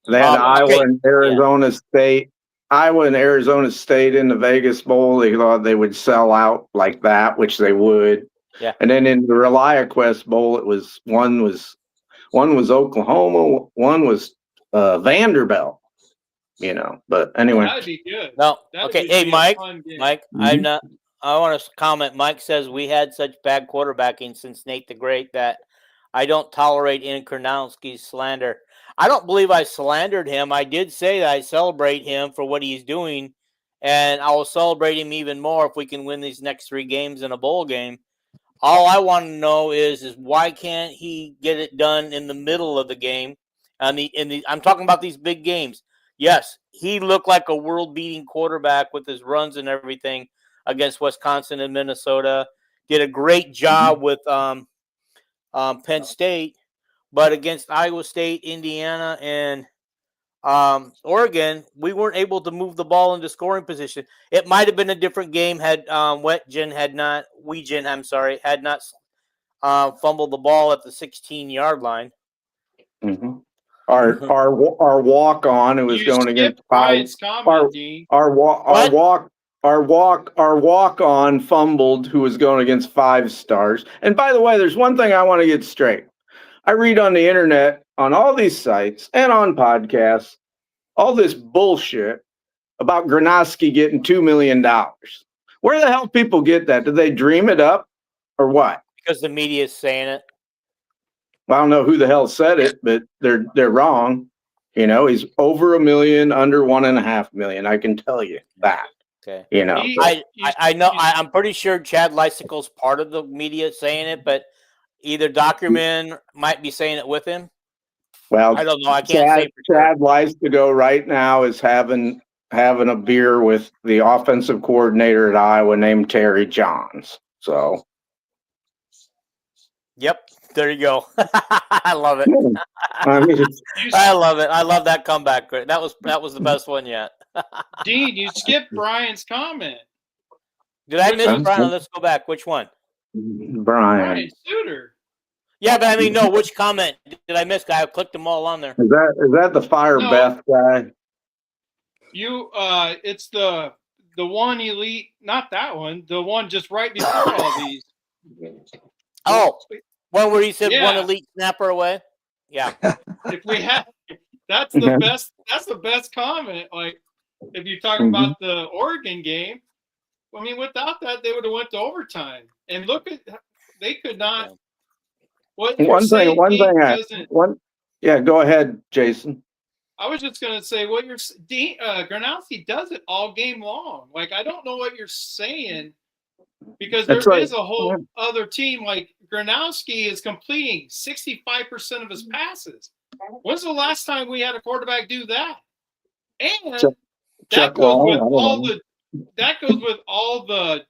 They had Iowa and Arizona State. Iowa and Arizona State in the Vegas Bowl. They thought they would sell out like that, which they would. Yeah. And then in the Reliquest Bowl, it was one was Oklahoma, one was Vanderbilt. But anyway. That'd be good. No. Okay. Hey, Mike. I want to comment. Mike says we had such bad quarterbacking since Nate the Great that I don't tolerate in Gronowski's slander. I don't believe I slandered him. I did say that I celebrate him for what he's doing, and I will celebrate him even more if we can win these next 3 games in a bowl game. All I want to know is why can't he get it done in the middle of the game? I'm talking about these big games. Yes, he looked like a world-beating quarterback with his runs and everything against Wisconsin and Minnesota. Did a great job with Penn State, but against Iowa State, Indiana, and Oregon, we weren't able to move the ball into scoring position. It might have been a different game had Weegen had not fumbled the ball at the 16-yard line. Mm-hmm. Our walk on who was going against Brian's comment, Dean. our walk on fumbled who was going against 5 stars. And by the way, there's one thing I want to get straight. I read on the internet, on all these sites and on podcasts, all this bullshit about Gronowski getting $2 million. Where the hell people get that? Did they dream it up or what? Because the media is saying it. Well, I don't know who the hell said it, but they're wrong. You know, he's over $1 million, under $1.5 million. I can tell you that. Okay. You know, I know. I'm pretty sure Chad Lysicle's part of the media saying it, but either Dockerman might be saying it with him. Well, I don't know. I can't say for Chad Lystico right now is having a beer with the offensive coordinator at Iowa named Terry Johns. So. Yep. There you go. I love it. I mean, I love it. I love that comeback. That was the best one yet. Dean, you skipped Brian's comment. Did I miss Brian? Let's go back. Which one? Brian Suter. Yeah, but I mean, no. Which comment did I miss? I clicked them all on there. Is that the Fire Beth guy? It's the one elite, not that one. The one just right before all these. Oh, one where he said one elite snapper away. Yeah. If we had, that's the best. That's the best comment. Like, if you're talking about the Oregon game, I mean, without that, they would have went to overtime. And look at, they could not. Yeah. Yeah, go ahead, Jason. I was just going to say what you're Gronowski does it all game long. Like, I don't know what you're saying, because there is a whole other team. Like, Gronowski is completing 65% of his passes. When's the last time we had a quarterback do that? And that goes with all the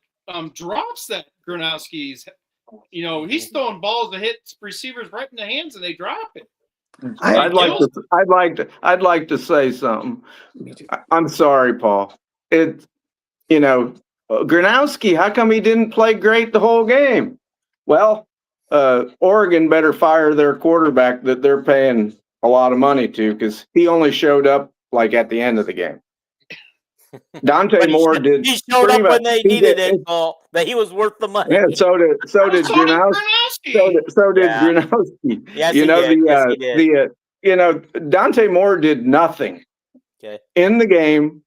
drops that Gronowski's. You know, he's throwing balls that hit receivers right in the hands and they drop it. I'd like to say something. I'm sorry, Paul. Gronowski, how come he didn't play great the whole game? Well, Oregon better fire their quarterback that they're paying a lot of money to, because he only showed up like at the end of the game. Dante Moore did. He showed up when they needed it, Paul. That he was worth the money. Yeah, so did Gronowski. So did Gronowski. Yes, he did. Dante Moore did nothing in the game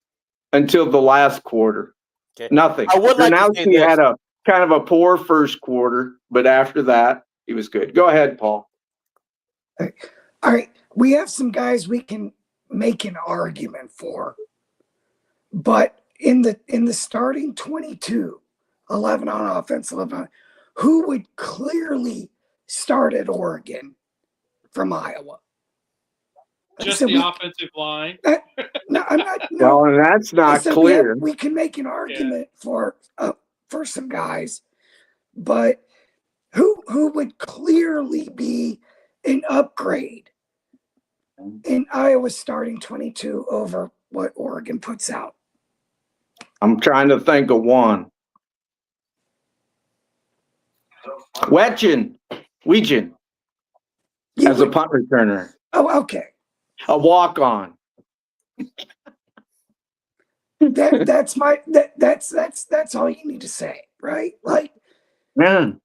until the last quarter. Okay. Nothing. Gronowski had a kind of a poor first quarter, but after that, he was good. Go ahead, Paul. All right. We have some guys we can make an argument for. But in the starting 22, 11 on offense, 11 on, who would clearly start at Oregon from Iowa? Just the offensive line. No, I'm not. No. Well, and that's not clear. We can make an argument for some guys, but who would clearly be an upgrade in Iowa's starting 22 over what Oregon puts out? I'm trying to think of one. Weegen as a punt returner. Oh, okay. A walk-on. That's all you need to say, right? Like, man,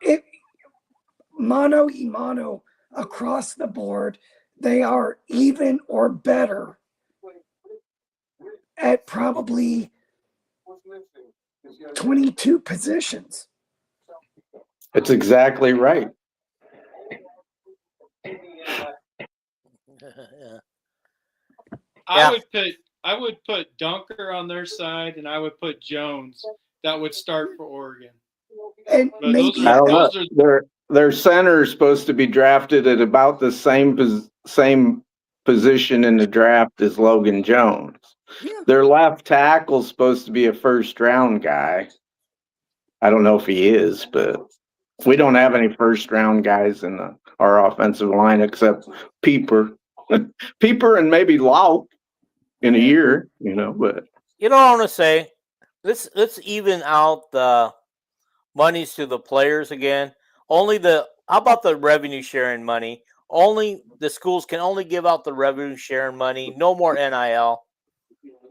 it mano y mano across the board, they are even or better at probably 22 positions. That's exactly right. I would put Dunker on their side, and I would put Jones. That would start for Oregon. And But maybe I don't know. those are Their center is supposed to be drafted at about the same position in the draft as Logan Jones. yeah. Their left tackle is supposed to be a first round guy. I don't know if he is, but we don't have any first round guys in our offensive line except Peeper, Peeper, and maybe Lauk in a year. But You know what I want to say? Let's even out the monies to the players again. How about the revenue sharing money? Only the schools can only give out the revenue sharing money. No more NIL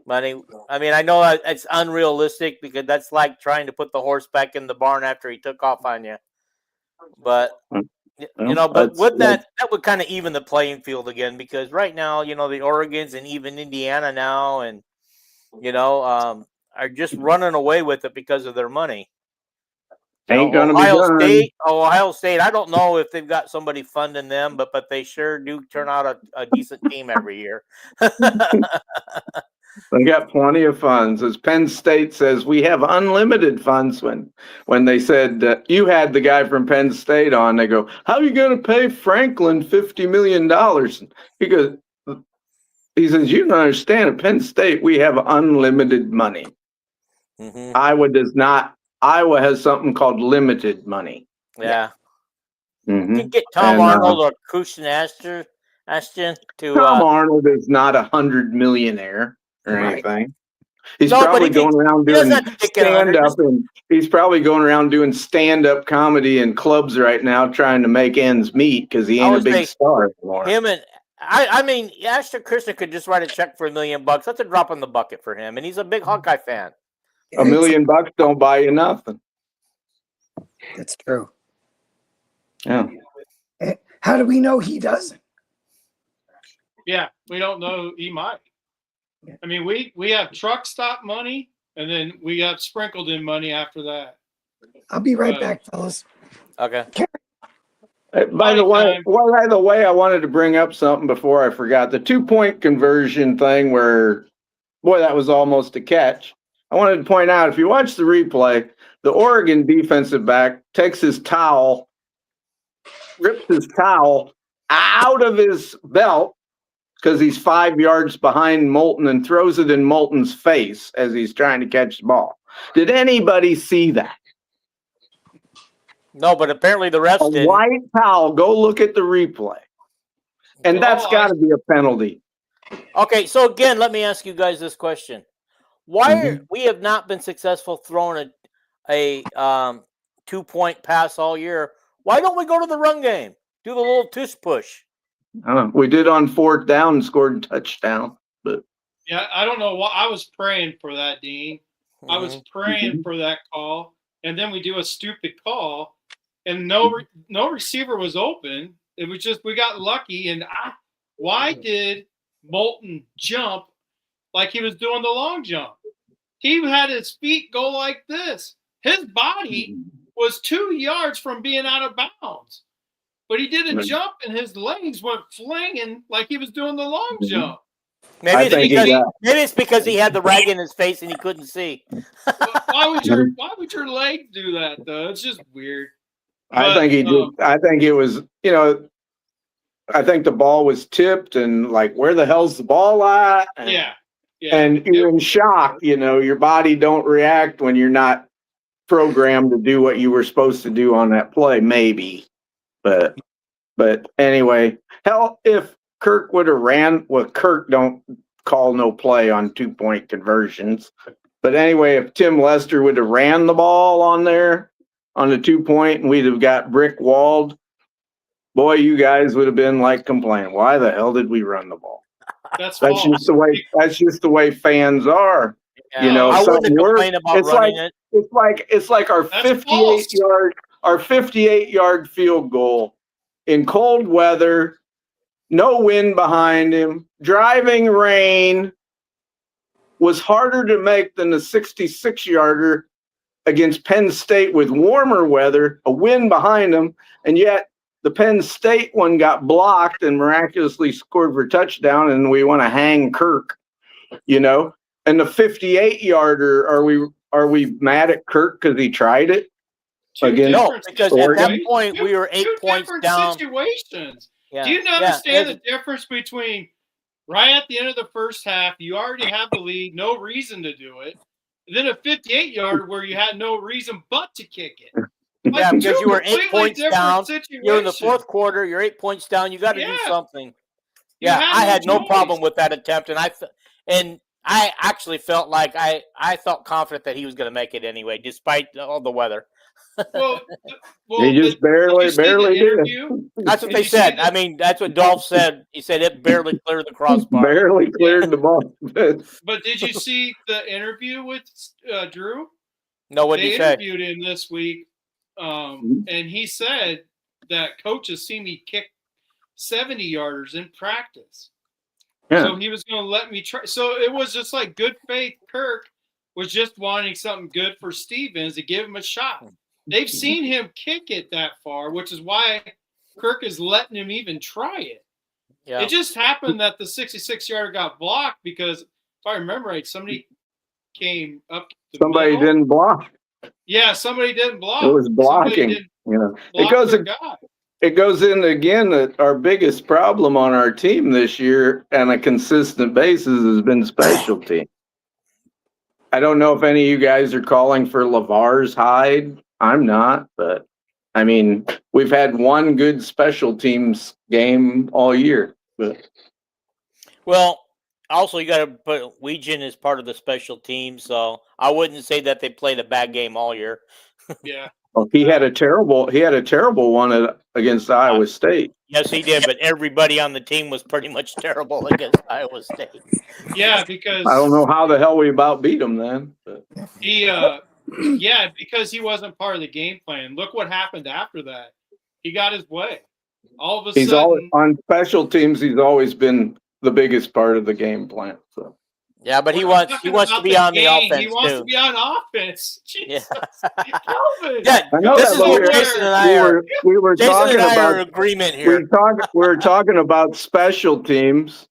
money. I mean, I know it's unrealistic because that's like trying to put the horse back in the barn after he took off on you. But but with that would kind of even the playing field again, because right now, the Oregons and even Indiana now and are just running away with it because of their money. ain't gonna be done. Ohio State, I don't know if they've got somebody funding them, but they sure do turn out a decent team every year. They got plenty of funds. As Penn State says, we have unlimited funds. When they said you had the guy from Penn State on, they go, "How are you going to pay Franklin $50 million?" He says, "You don't understand. At Penn State, we have unlimited money. Mm-hmm. Iowa does not. Iowa has something called limited money." Yeah. Mm-hmm. You can get Tom Arnold or Christian Ashton to. Tom Arnold is not $100 millionaire or anything. He's probably going around doing stand-up, and he's probably going around doing stand-up comedy in clubs right now, trying to make ends meet because he ain't a big star anymore. Him and I mean, Ashton Christian could just write a check for $1 million. That's a drop in the bucket for him, and he's a big Hawkeye fan. $1 million don't buy you nothing. That's true. Yeah. How do we know he doesn't? Yeah, we don't know. He might. I mean, we have truck stop money, and then we have sprinkled in money after that. I'll be right back, fellas. Okay. By the way, I wanted to bring up something before I forgot. The 2-point conversion thing where, boy, that was almost a catch. I wanted to point out, if you watch the replay, the Oregon defensive back takes his towel, rips his towel out of his belt because he's 5 yards behind Moulton and throws it in Moulton's face as he's trying to catch the ball. Did anybody see that? No, but apparently the refs didn't. A white towel. Go look at the replay. And that's got to be a penalty. Okay, so again, let me ask you guys this question. Why we have not been successful throwing a 2-point pass all year? Why don't we go to the run game? Do the little tush push. We did on 4th down and scored a touchdown. But yeah, I don't know why. I was praying for that, Dean. I was praying for that call, and then we do a stupid call, and no receiver was open. It was just we got lucky. And why did Moulton jump like he was doing the long jump? He had his feet go like this. His body was 2 yards from being out of bounds. But he did a jump, and his legs went flinging like he was doing the long jump. Maybe it's because he had the rag in his face and he couldn't see. Why would your leg do that, though? It's just weird. I think he did. I think it was, I think the ball was tipped and like, where the hell's the ball at? Yeah. And you're in shock. Your body don't react when you're not programmed to do what you were supposed to do on that play, maybe. But anyway, hell, if Kirk would have ran, Kirk don't call no play on 2-point conversions. But anyway, if Tim Lester would have ran the ball on there on the 2-point and we'd have got brick walled, boy, you guys would have been like complaining, why the hell did we run the ball? That's just the way fans are. Yeah. I wouldn't complain about running it. It's like our 58-yard field goal in cold weather, no wind behind him, driving rain, was harder to make than the 66-yarder against Penn State with warmer weather, a wind behind them, and yet the Penn State one got blocked and miraculously scored for a touchdown, and we want to hang Kirk, And the 58-yarder, are we mad at Kirk because he tried it? against No, because at that Oregon? point we were 8 two points different down. situations. Yeah. Do you Yeah, understand the it's- difference between right at the end of the first half, you already have the lead, no reason to do it, and then a 58-yarder where you had no reason but to kick it? Like, Yeah, because two you were 8 completely points different down. situations. You're in the fourth quarter. You're 8 points down. You got to do Yeah. something. You Yeah, I had no choice. problem with that attempt, and I actually felt like I felt confident that he was going to make it anyway, despite all the weather. Well, He just barely did. Interview? That's what Did they you see said. the- I mean, that's what Dolph said. He said it barely cleared the crossbar. Barely cleared the ball. But did you see the interview with Drew? No, what did They he say? interviewed him this week, and he said that coaches see me kick 70-yarders in practice. Yeah. So he was going to let me try. So it was just like good faith. Kirk was just wanting something good for Stevens to give him a shot. They've seen him kick it that far, which is why Kirk is letting him even try it. Yeah. It just happened that the 66-yarder got blocked because, if I remember right, somebody came up. Somebody middle. didn't block. Yeah, somebody didn't block. It was blocking. It goes in again that our biggest problem on our team this year on a consistent basis has been special team. I don't know if any of you guys are calling for LeVar's hide. I'm not, but I mean, we've had one good special teams game all year. But Well, also you got to put Weegan as part of the special team, so I wouldn't say that they played a bad game all year. Yeah. well, he had a terrible one against Iowa State. Yes, he did, but everybody on the team was pretty much terrible against Iowa State. Yeah, because I don't know how the hell we about beat him then. But. he because he wasn't part of the game plan. Look what happened after that. He got his way. All of a He's sudden, always on special teams. He's always been the biggest part of the game plan. So Yeah, but he we're wants talking to about be on the game. offense He wants too. to be on offense. Jesus. Yeah. Calvin. Yeah, I know this that, is but what Jason and I are. we were Jason talking and I about are in agreement here. we're talking about special teams,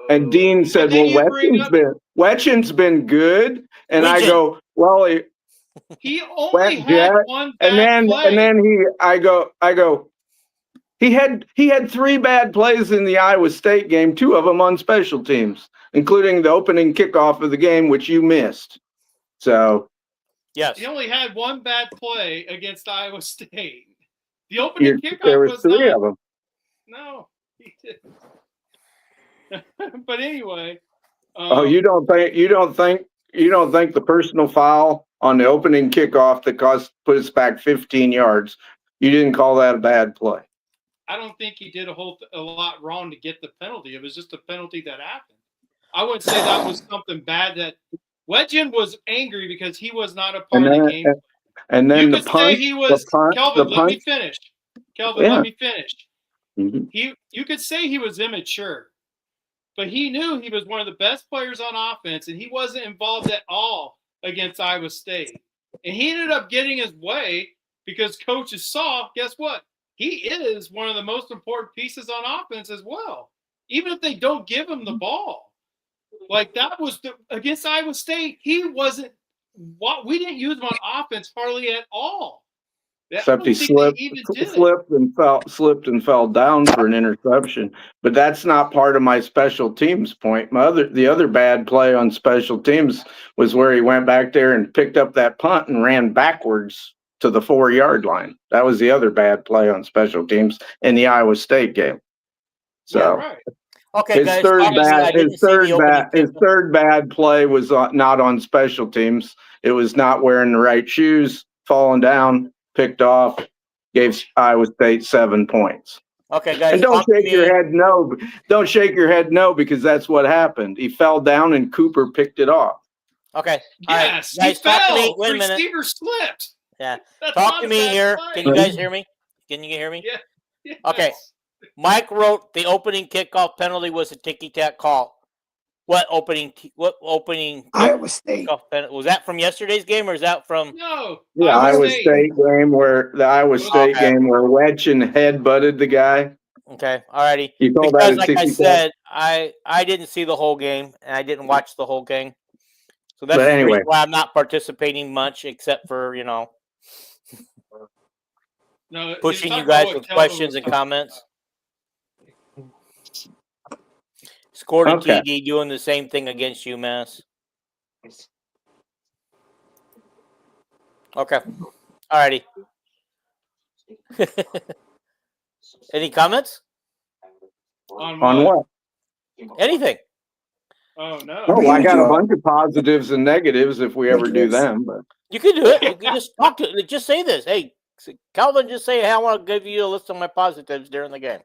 and Dean said, then "Well, you bring up- Wetchen's been good," and I Weegan. go, "Well, He only Wet had Jet, one bad play. and then I go, he had 3 bad plays in the Iowa State game, 2 of them on special teams, including the opening kickoff of the game, which you missed. So Yes. He only had one bad play against Iowa State. The opening kickoff there was 3 not, of them. No, he didn't. But anyway. You don't think the personal foul on the opening kickoff that put us back 15 yards, you didn't call that a bad play? I don't think he did a lot wrong to get the penalty. It was just a penalty that happened. I wouldn't say that was something bad. That Wedgen was angry because he was not a part of the game. And then you the could punch, say he was. Kelvin, let me finish. Kelvin, let me finish. Mm-hmm. You could say he was immature, but he knew he was one of the best players on offense, and he wasn't involved at all against Iowa State. And he ended up getting his way because coaches saw, guess what? He is one of the most important pieces on offense as well, even if they don't give him the ball. Like that was against Iowa State. He wasn't. We didn't use him on offense hardly at all. Except he slipped and fell down for an interception. But that's not part of my special teams point. The other bad play on special teams was where he went back there and picked up that punt and ran backwards to the 4-yard line. That was the other bad play on special teams in the Iowa State game. So yeah, right. Okay, his guys. third bad play was not on special teams. It was not wearing the right shoes, falling down, picked off, gave Iowa State 7 points. Okay, guys. And don't shake your head no. Don't shake your head no, because that's what happened. He fell down and Cooper picked it off. Okay. Yes, all right. Guys, he fell. Wait a minute. Receiver slipped. Yeah. That's Talk to me here. play. Can you guys hear me? Can you hear me? Yeah. Yes. Okay. Mike wrote the opening kickoff penalty was a ticky-tack call. What opening Iowa State. Was that from yesterday's game or is that from No. The Iowa State game where Wedgen head butted the guy. Okay, alrighty. You call because that like I said, I didn't see the whole game and I didn't watch the whole game. So that's the reason why I'm not participating much except for, No, he's pushing talking you guys about what with Kelvin questions was and talking comments. Score to Okay. TD doing the same thing against UMass. Okay. Alrighty. Any comments? On On what? Anything? Oh no. Oh, I got a Banjo. bunch of positives and negatives if we ever do Negatives. them. But You can do it. You can just talk to. Just say this. Hey, Calvin, just say, hey, I want to give you a list of my positives during the game.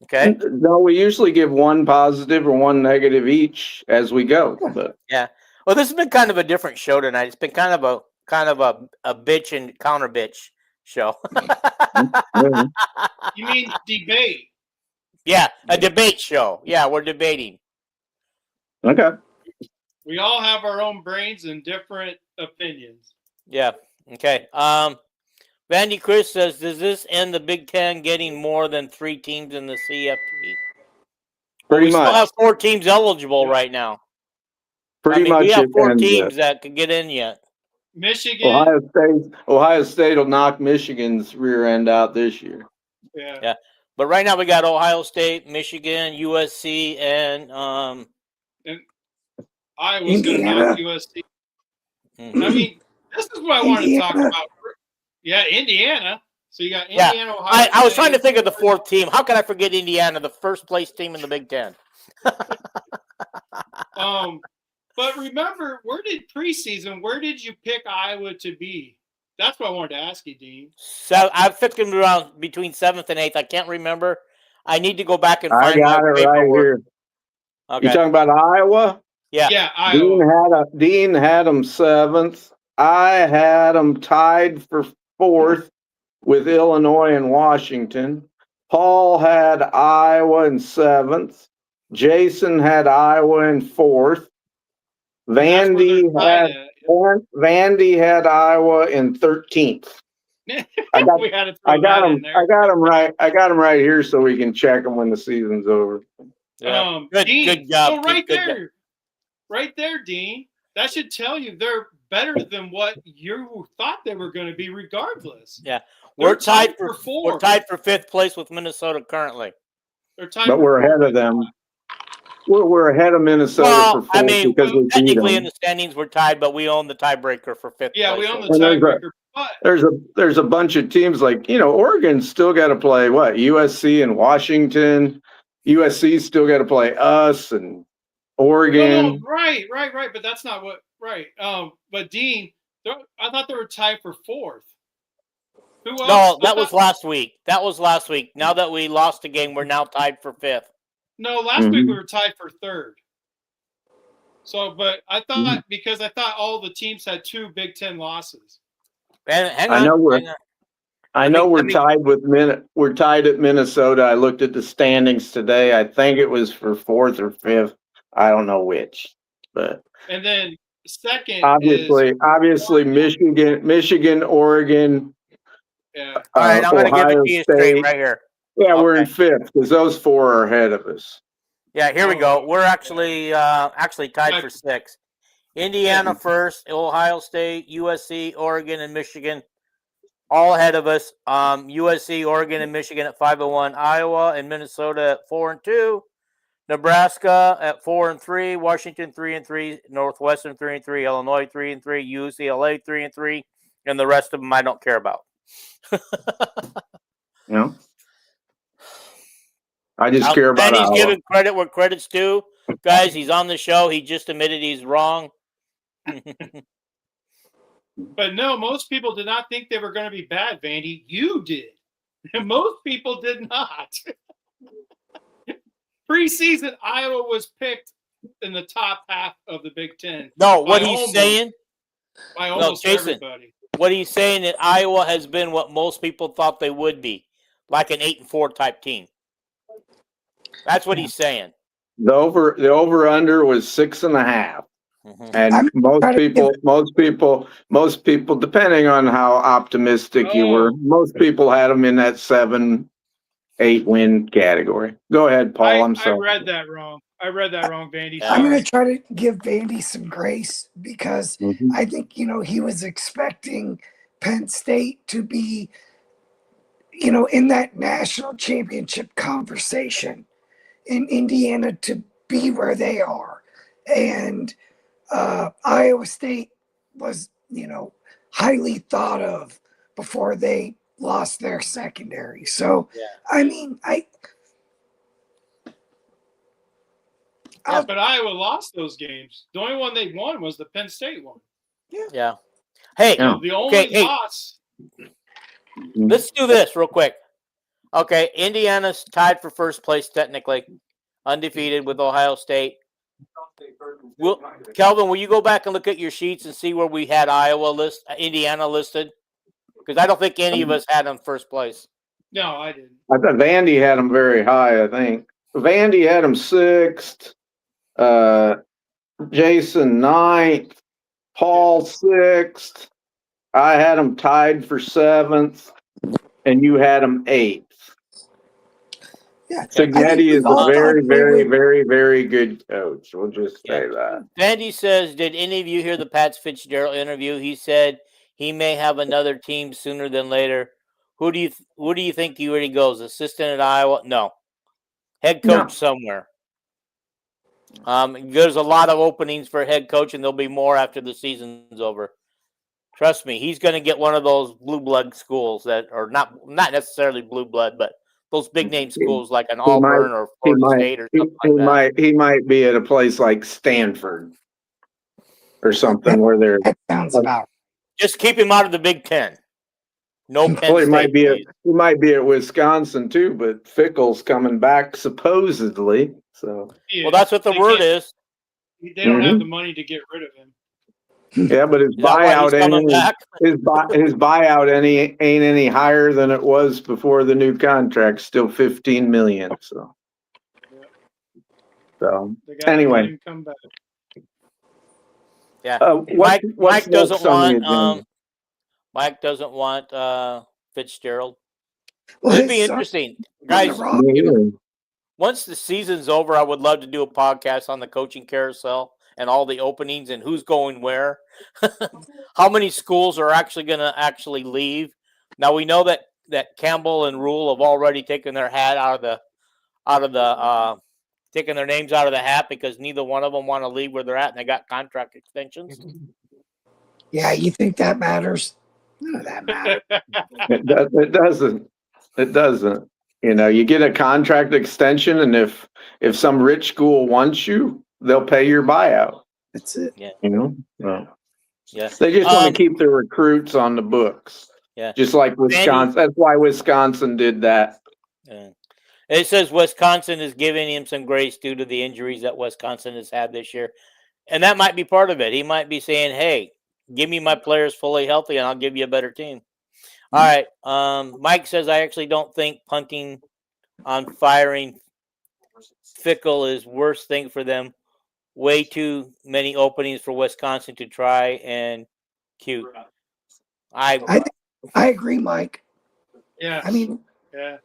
Okay. no, we usually give one positive or one negative each as we go. But Yeah. Well, this has been kind of a different show tonight. It's been kind of a bitch and counter bitch show. yeah. You mean debate? Yeah, a debate show. Yeah, we're debating. Okay. We all have our own brains and different opinions. Yeah. Okay. Vandy Chris says, does this end the Big Ten getting more than 3 teams in the CFP? Well, Pretty we still much. have 4 teams eligible right now. Pretty we much have it 4 ends teams that could get in yet. Michigan. Ohio State will knock Michigan's rear end out this year. Yeah. But right now we got Ohio State, Michigan, USC, and Iowa's going to knock USC. mhm. I mean, this is what I wanted to talk about. Yeah, Indiana. So you got Indiana, Ohio I was State. trying to think of the 4th team. How can I forget Indiana, the first place team in the Big Ten? But remember, where did you pick Iowa to be? That's what I wanted to ask you, Dean. So I picked them around between 7th and 8th. I can't remember. I need to go back and I find got my it paperwork. right here. Okay. You talking about Iowa? Yeah. Yeah, Iowa. Dean had them 7th. I had them tied for 4th with Illinois and Washington. Paul had Iowa in 7th. Jason had Iowa in 4th. Vandy had Iowa in 13th. I got them right. I got them right here so we can check them when the season's over. Yeah. Dean, good job. So right there, Dean. That should tell you they're better than what you thought they were going to be, regardless. Yeah, we're tied for 4th. We're tied for 5th place with Minnesota currently. They're tied, but we're ahead of them. We're ahead of Minnesota for 4th because we technically in the standings we're tied, but we own the tiebreaker for 5th. Yeah, place, we own the tiebreaker. There's a bunch of teams like Oregon's still got to play USC and Washington. USC's still got to play us and Oregon. No, right. But that's not what. Right. But Dean, I thought they were tied for 4th. Who else? No, that was last week. Now that we lost a game, we're now tied for 5th. No, last week we were tied for 3rd. So, but I thought because I thought all the teams had 2 Big Ten losses. And hang on. I know we're tied at Minnesota. I looked at the standings today. I think it was for 4th or 5th. I don't know which, but and then second, obviously Michigan, Oregon. Yeah. All right, I'm going to give it to you straight right here. Yeah, we're in 5th because those 4 are ahead of us. Yeah, here we go. We're actually tied for 6th. Indiana 1st, Ohio State, USC, Oregon, and Michigan all ahead of us. USC, Oregon, and Michigan at 5-1. Iowa and Minnesota at 4-2. Nebraska at 4-3. Washington 3-3. Northwestern 3-3. Illinois 3-3. UCLA 3-3. And the rest of them I don't care about. Yeah. I just care about and he's Iowa. giving credit where credit's due. Guys, he's on the show. He just admitted he's wrong. But no, most people did not think they were going to be bad, Vandy. You did. Most people did not. Preseason, Iowa was picked in the top half of the Big Ten. No, what he's saying. By almost Jason, everybody. What he's saying that Iowa has been what most people thought they would be, like an 8-4 type team. That's what he's saying. The over under was 6.5. And most people, depending on how optimistic you were, most people had them in that 7-8 win category. Go ahead, Paul. I'm sorry. I read that wrong, Vandy. I'm going to try to give Vandy some grace because I think, he was expecting Penn State to be in that national championship conversation, in Indiana to be where they are. And Iowa State was, highly thought of before they lost their secondary. So, Yeah. I mean, But Iowa lost those games. The only one they won was the Penn State one. Yeah. Hey, Yeah. The only loss. Let's do this real quick. Okay, Indiana's tied for first place technically, undefeated with Ohio State. Kelvin, will you go back and look at your sheets and see where we had Indiana listed? Because I don't think any of us had them first place. No, I didn't. I thought Vandy had them very high, I think. Vandy had them 6th. Jason 9th. Paul 6th. I had them tied for 7th. And you had them 8th. yeah, Signetti is all a very, thought they very, would- very, very good coach. We'll just say that. Vandy says, did any of you hear the Pat Fitzgerald interview? He said he may have another team sooner than later. Who do you think he already goes? Assistant at Iowa? No. Head coach No. somewhere. There's a lot of openings for head coach, and there'll be more after the season's over. Trust me, he's going to get one of those blue blood schools that are not necessarily blue blood, but those big name schools like an Auburn or Florida State or something like that. He might be at a place like Stanford or something where they're. That sounds about Just keep him out of the Big Ten. No Penn Well, he State. he might be at Wisconsin too, but Fickle's coming back supposedly. So Well, that's what the word is. They don't have the money to get rid of him. yeah, but his Is that why he's buyout coming back? his buyout ain't any higher than it was before the new contract. Still $15 million. So They gotta anyway. let him come back. Yeah. What's Mike doesn't next on the agenda? want. Mike doesn't want Fitzgerald. Well, It'd be his son interesting, on guys. the rock. Once the season's over, I would love to do a podcast on the coaching carousel and all the openings and who's going where. How many schools are actually going to actually leave? Now we know that Campbell and Rule have already taken their hat taking their names out of the hat because neither one of them want to leave where they're at and they got contract extensions. Yeah, you think that matters? None of that matters. It doesn't. It doesn't. You get a contract extension, and if some rich school wants you, they'll pay your buyout. That's it. Yeah. Well, Yeah. they just want to keep their recruits on the books. Yeah. Just like Wisconsin. That's why Wisconsin did that. Yeah. It says Wisconsin is giving him some grace due to the injuries that Wisconsin has had this year. And that might be part of it. He might be saying, hey, give me my players fully healthy and I'll give you a better team. All right. Mike says, I actually don't think punting on firing Fickle is worst thing for them. Way too many openings for Wisconsin to try and cute. I agree, Mike. Yeah. I mean, Yeah.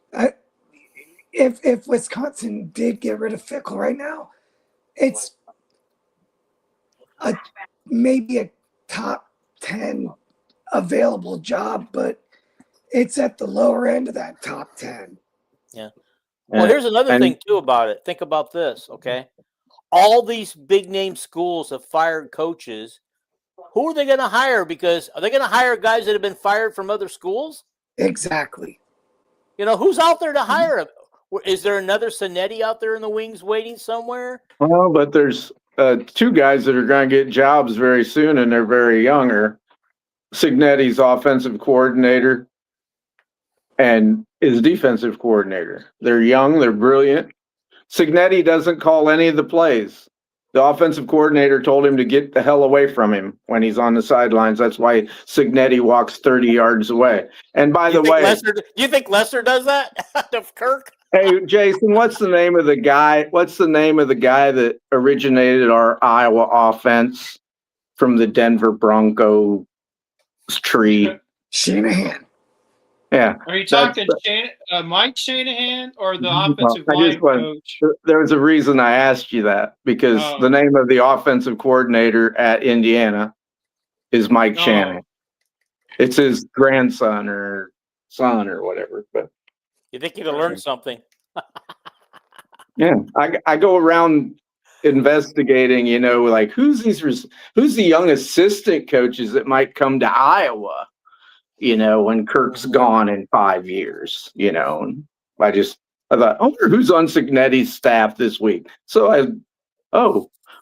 if Wisconsin did get rid of Fickle right now, it's maybe a top 10 available job, but it's at the lower end of that top 10. Yeah. Well, here's another thing too about it. Think about this, okay? All these big name schools have fired coaches. Who are they going to hire? Because are they going to hire guys that have been fired from other schools? Exactly. Who's out there to hire? Is there another Signetti out there in the wings waiting somewhere? Well, but there's 2 guys that are going to get jobs very soon, and they're very younger. Signetti's offensive coordinator and his defensive coordinator. They're young. They're brilliant. Signetti doesn't call any of the plays. The offensive coordinator told him to get the hell away from him when he's on the sidelines. That's why Signetti walks 30 yards away. And by the way, do you think Lester does that to Kirk? hey, Jason, what's the name of the guy? What's the name of the guy that originated our Iowa offense from the Denver Broncos tree? Shanahan. Yeah. Are you talking Mike Shanahan or the offensive line coach? There was a reason I asked you that, because the name of the offensive coordinator at Indiana is Mike Shanahan. It's his grandson or son or whatever. But You think you'd have learned something? yeah, I go around investigating, like who's the young assistant coaches that might come to Iowa, when Kirk's gone in 5 years, and I thought, I wonder who's on Cignetti's staff this week. So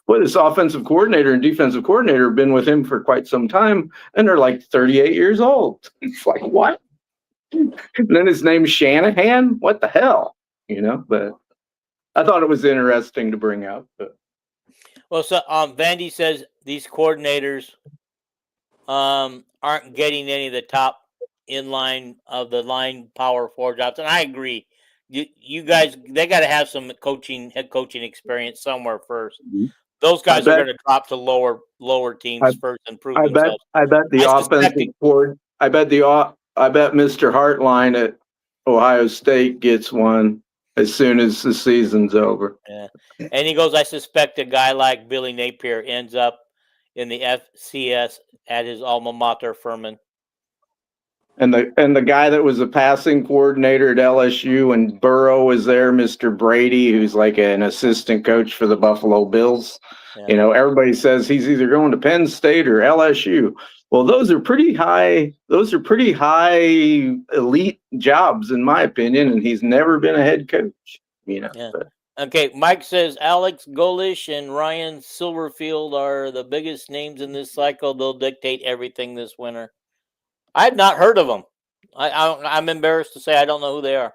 this offensive coordinator and defensive coordinator have been with him for quite some time, and they're like 38 years old. It's like, what? And then his name's Shanahan? What the hell? But I thought it was interesting to bring up. But. Well, so Vandy says these coordinators aren't getting any of the top line power 4 jobs, and I agree. You guys, they got to have some head coaching experience somewhere first. Mm-hmm. Those guys are going to drop to lower teams first and prove themselves. I bet the offensive court. I bet Mr. Hartline at Ohio State gets one as soon as the season's over. Yeah, and he goes, I suspect a guy like Billy Napier ends up in the FCS at his alma mater, Furman. And the guy that was a passing coordinator at LSU when Burrow was there, Mr. Brady, who's like an assistant coach for the Buffalo Bills. Yeah. Everybody says he's either going to Penn State or LSU. Well, those are pretty high elite jobs, in my opinion, and he's never been a head coach. Yeah. Okay, Mike says Alex Golish and Ryan Silverfield are the biggest names in this cycle. They'll dictate everything this winter. I've not heard of them. I'm embarrassed to say I don't know who they are.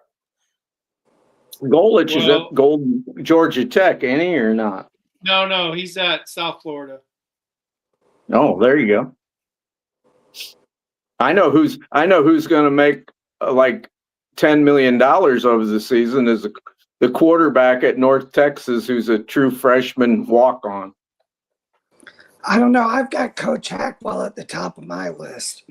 Golich is at Georgia Tech, ain't he, or not? No, he's at South Florida. Oh, there you go. I know who's going to make like $10 million over the season is the quarterback at North Texas, who's a true freshman walk-on. I don't know. I've got Coach Hackwell at the top of my list.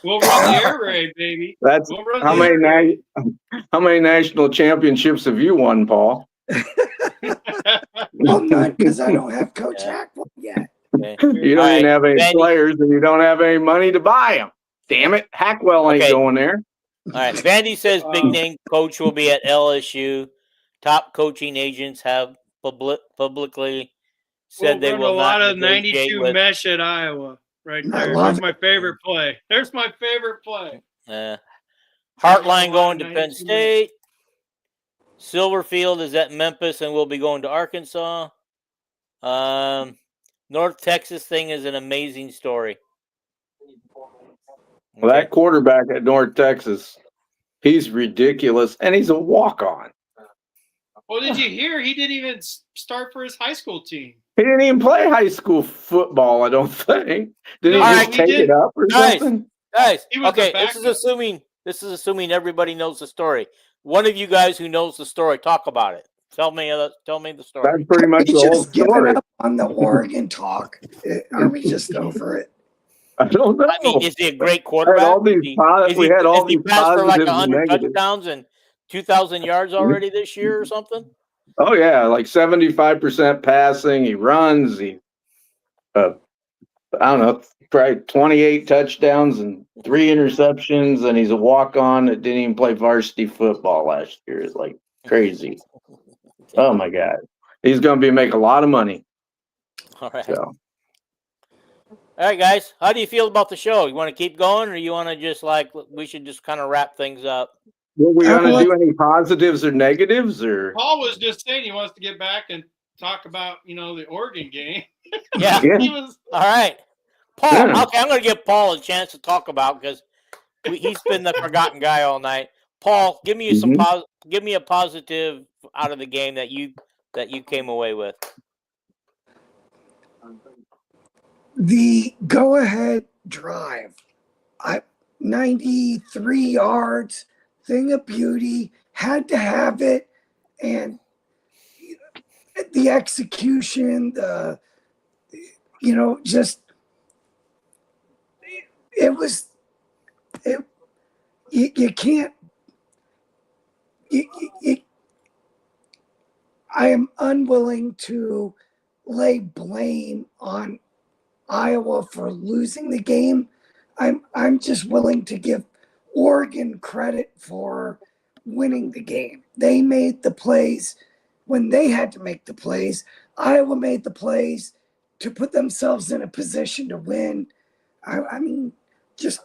We'll run the air raid, baby. That's how many national championships have you won, Paul? Well, none, because I don't have Coach Hackwell yet. Okay. You don't even have any players, and you don't have any money to buy them. Damn it, Hackwell ain't going there. All right, Vandy says big name coach will be at LSU. Top coaching agents have publicly said they will not. A lot of 92 mesh at Iowa. Right there. There's my favorite play. There's my favorite play. Hartline going to Penn State. Silverfield is at Memphis and will be going to Arkansas. North Texas thing is an amazing story. Well, that quarterback at North Texas, he's ridiculous, and he's a walk-on. Well, did you hear? He didn't even start for his high school team. He didn't even play high school football, I don't think. Did he just take it up or something? Guys, okay, this is assuming everybody knows the story. One of you guys who knows the story, talk about it. Tell me the story. That's pretty much the whole story. Up on the Oregon talk. Are we just over it? I don't know. I mean, is he a great quarterback? We had all these passed for like positives 100 and negatives. touchdowns and 2,000 yards already this year or something? Oh, yeah, like 75% passing. He runs. I don't know, probably 28 touchdowns and 3 interceptions, and he's a walk-on that didn't even play varsity football last year. It's like crazy. Oh, my God. He's going to be making a lot of money. All right. So. All right, guys. How do you feel about the show? You want to keep going, or you want to just we should just kind of wrap things up? Were we going to do any positives or negatives? Or Paul was just saying he wants to get back and talk about, the Oregon game. Yeah. All right. Paul, okay, I'm going to give Paul a chance to talk about because he's been the forgotten guy all night. Paul, give me give me a positive out of the game that you came away with. The go-ahead drive, 93 yards, thing of beauty, had to have it, and the execution, just you can't. I am unwilling to lay blame on Iowa for losing the game. I'm just willing to give Oregon credit for winning the game. They made the plays when they had to make the plays. Iowa made the plays to put themselves in a position to win. I mean, just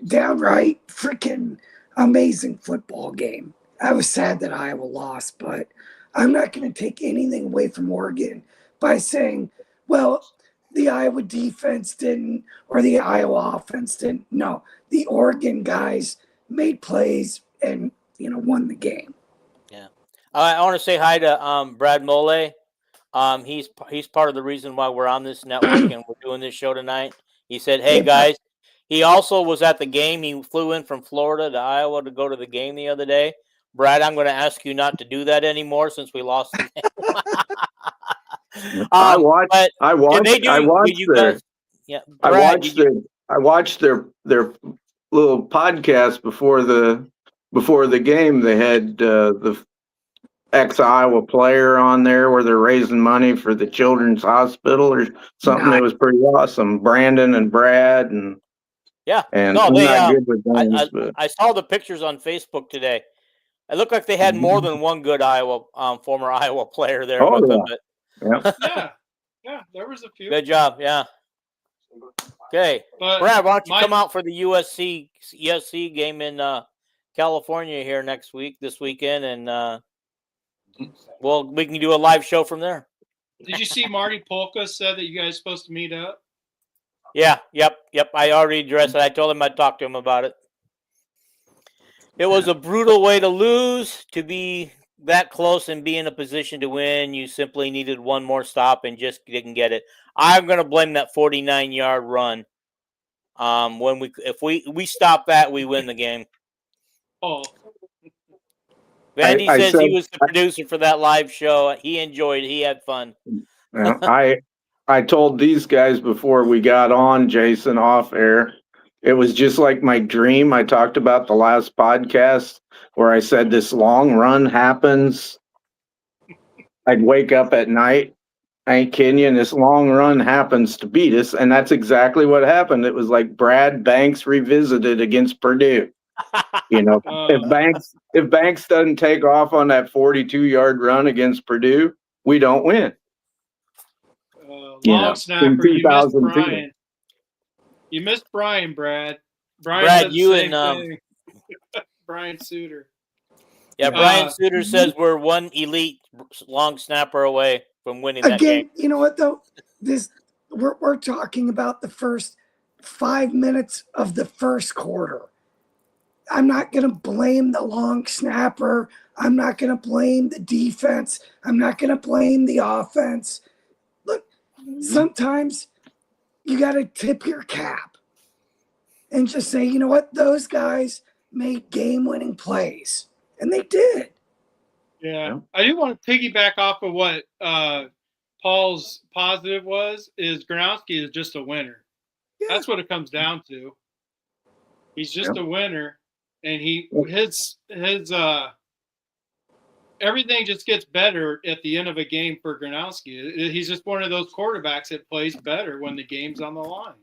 downright freaking amazing football game. I was sad that Iowa lost, but I'm not going to take anything away from Oregon by saying, well, the Iowa defense didn't or the Iowa offense didn't. No, the Oregon guys made plays and, won the game. Yeah. I want to say hi to Brad Mole. He's part of the reason why we're on this network and we're doing this show tonight. He said, hey, guys. He also was at the game. He flew in from Florida to Iowa to go to the game the other day. Brad, I'm going to ask you not to do that ananymore since we lost the game. I watched their little podcast before the game. They had the ex-Iowa player on there where they're raising money for the Children's Hospital or something. That was pretty awesome. Brandon and Brad and and no, I'm they. not good with names, I saw the pictures on Facebook today. It looked like they had more than one good former Iowa player there with them. But yeah, there was a few. Good job, yeah. Okay, but Brad, why don't you come out for the USC game in California here this weekend, and we can do a live show from there. Did you see Marty Polka said that you guys are supposed to meet up? Yeah, yep. I already addressed it. I told him I'd talk to him about it. It was a brutal way to lose. To be that close and be in a position to win, you simply needed one more stop and just didn't get it. I'm going to blame that 49-yard run. If we stop that, we win the game. Oh. Vandy says he was the producer for that live show. He enjoyed it. He had fun. I told these guys before we got on, Jason, off air, it was just like my dream. I talked about the last podcast where I said this long run happens. I'd wake up at night. I ain't kidding you. And this long run happens to beat us. And that's exactly what happened. It was like Brad Banks revisited against Purdue. If Banks doesn't take off on that 42-yard run against Purdue, we don't win. Long snapper, you missed Brian. You missed Brian, Brad. Brad, you and Brian Suter. Yeah, Brian Suter says we're one elite long snapper away from winning that game. You know what though? We're talking about the first 5 minutes of the first quarter. I'm not going to blame the long snapper. I'm not going to blame the defense. I'm not going to blame the offense. Look, sometimes you got to tip your cap and just say, you know what? Those guys made game-winning plays, and they did. Yeah. I do want to piggyback off of what Paul's positive is Gronowski is just a winner. Yeah. That's what it comes down to. He's just a winner. And his everything just gets better at the end of a game for Gronowski. He's just one of those quarterbacks that plays better when the game's on the line.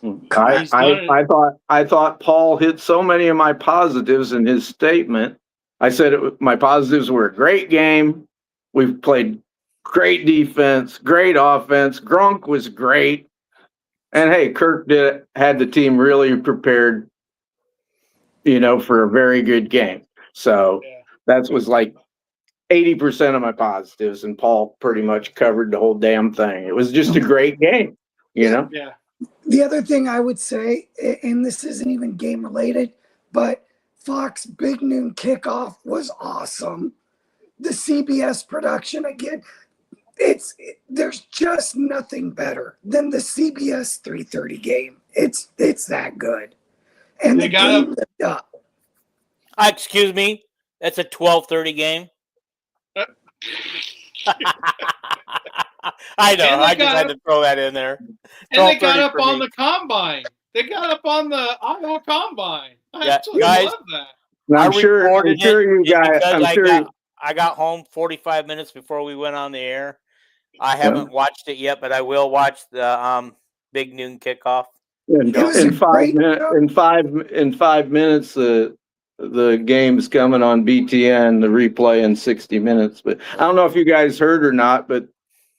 I thought Paul hit so many of my positives in his statement. I said my positives were a great game. We've played great defense, great offense. Gronk was great, and hey, Kirk had the team really prepared. For a very good game. So that was like 80% of my positives, and Paul pretty much covered the whole damn thing. It was just a great game, Yeah. The other thing I would say, and this isn't even game related, but Fox Big Noon Kickoff was awesome. The CBS production, again, there's just nothing better than the CBS 3:30 game. It's that good. And they got lived up. Excuse me, that's a 12:30 game. I know. I just had to throw that in there. And they got up on the combine. They got up on the Iowa combine. I love that. I'm sure you guys. I got home 45 minutes before we went on the air. I haven't watched it yet, but I will watch the Big Noon Kickoff. It was In a great show. in 5 minutes, the game's coming on BTN, the replay in 60 minutes. But I don't know if you guys heard or not, but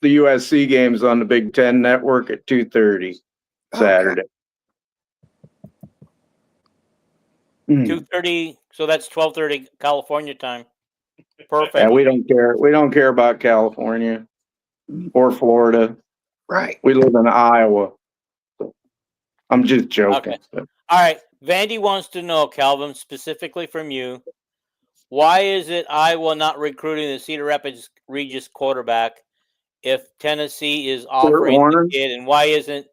the USC game's on the Big Ten Network at 2:30 Saturday. 2:30. So that's 12:30 California time. Perfect. Yeah, we don't care. We don't care about California or Florida. Right. We live in Iowa. I'm just joking. Okay. All right. Vandy wants to know, Calvin, specifically from you, why is it Iowa not recruiting the Cedar Rapids Regis quarterback if Tennessee is offering the kid, and why isn't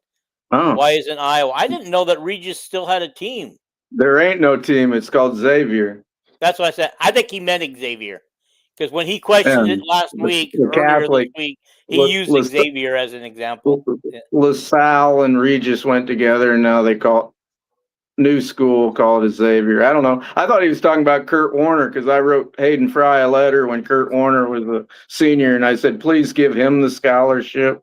Iowa? I didn't know that Regis still had a team. There ain't no team. It's called Xavier. That's what I said. I think he meant Xavier. Because when he questioned it last week, earlier this week, he used Xavier as an example. LaSalle and Regis went together, and now they call new school called it Xavier. I don't know. I thought he was talking about Kurt Warner because I wrote Hayden Fry a letter when Kurt Warner was a senior, and I said, please give him the scholarship.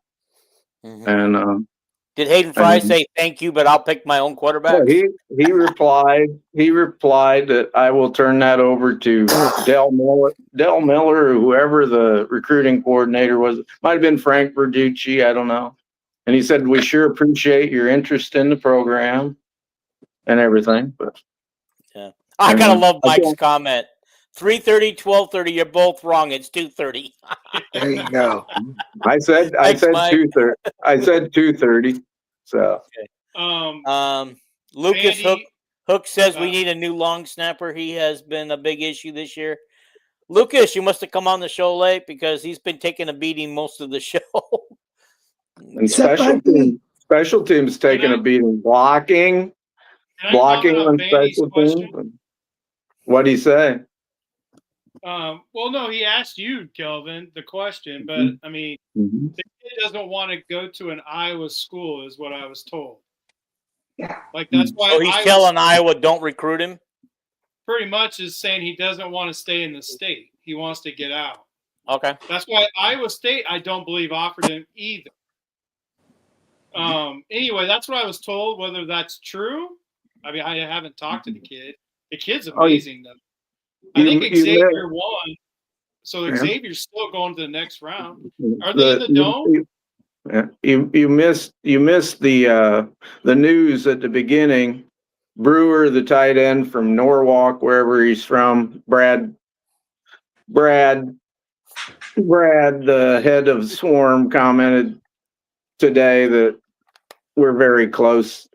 And did Hayden Fry say thank you, but I'll pick my own quarterback? He replied. He replied that I will turn that over to Del Miller, or whoever the recruiting coordinator was. Might have been Frank Verducci. I don't know. And he said, we sure appreciate your interest in the program and everything. But yeah, I gotta love Mike's comment. 3:30, 12:30. You're both wrong. It's 2:30. There you go. I said 2:30. I said 2:30. So. Okay. Lucas Hook says we need a new long snapper. He has been a big issue this year. Lucas, you must have come on the show late because he's been taking a beating most of the show. And special teams taking a beating. Blocking on special teams. What'd he say? Well, no, he asked you, Kelvin, the question, but I mean, the kid doesn't want to go to an Iowa school, is what I was told. Yeah, like that's why. So he's telling Iowa don't recruit him. Pretty much is saying he doesn't want to stay in the state. He wants to get out. Okay. That's why Iowa State, I don't believe, offered him either. Anyway, that's what I was told. Whether that's true, I mean, I haven't talked to the kid. The kid's amazing, though. I think Xavier won, so Xavier's still going to the next round. Are they in the dome? You missed the news at the beginning. Brewer, the tight end from Norwalk, wherever he's from, Brad, the head of Swarm, commented today that we're very close.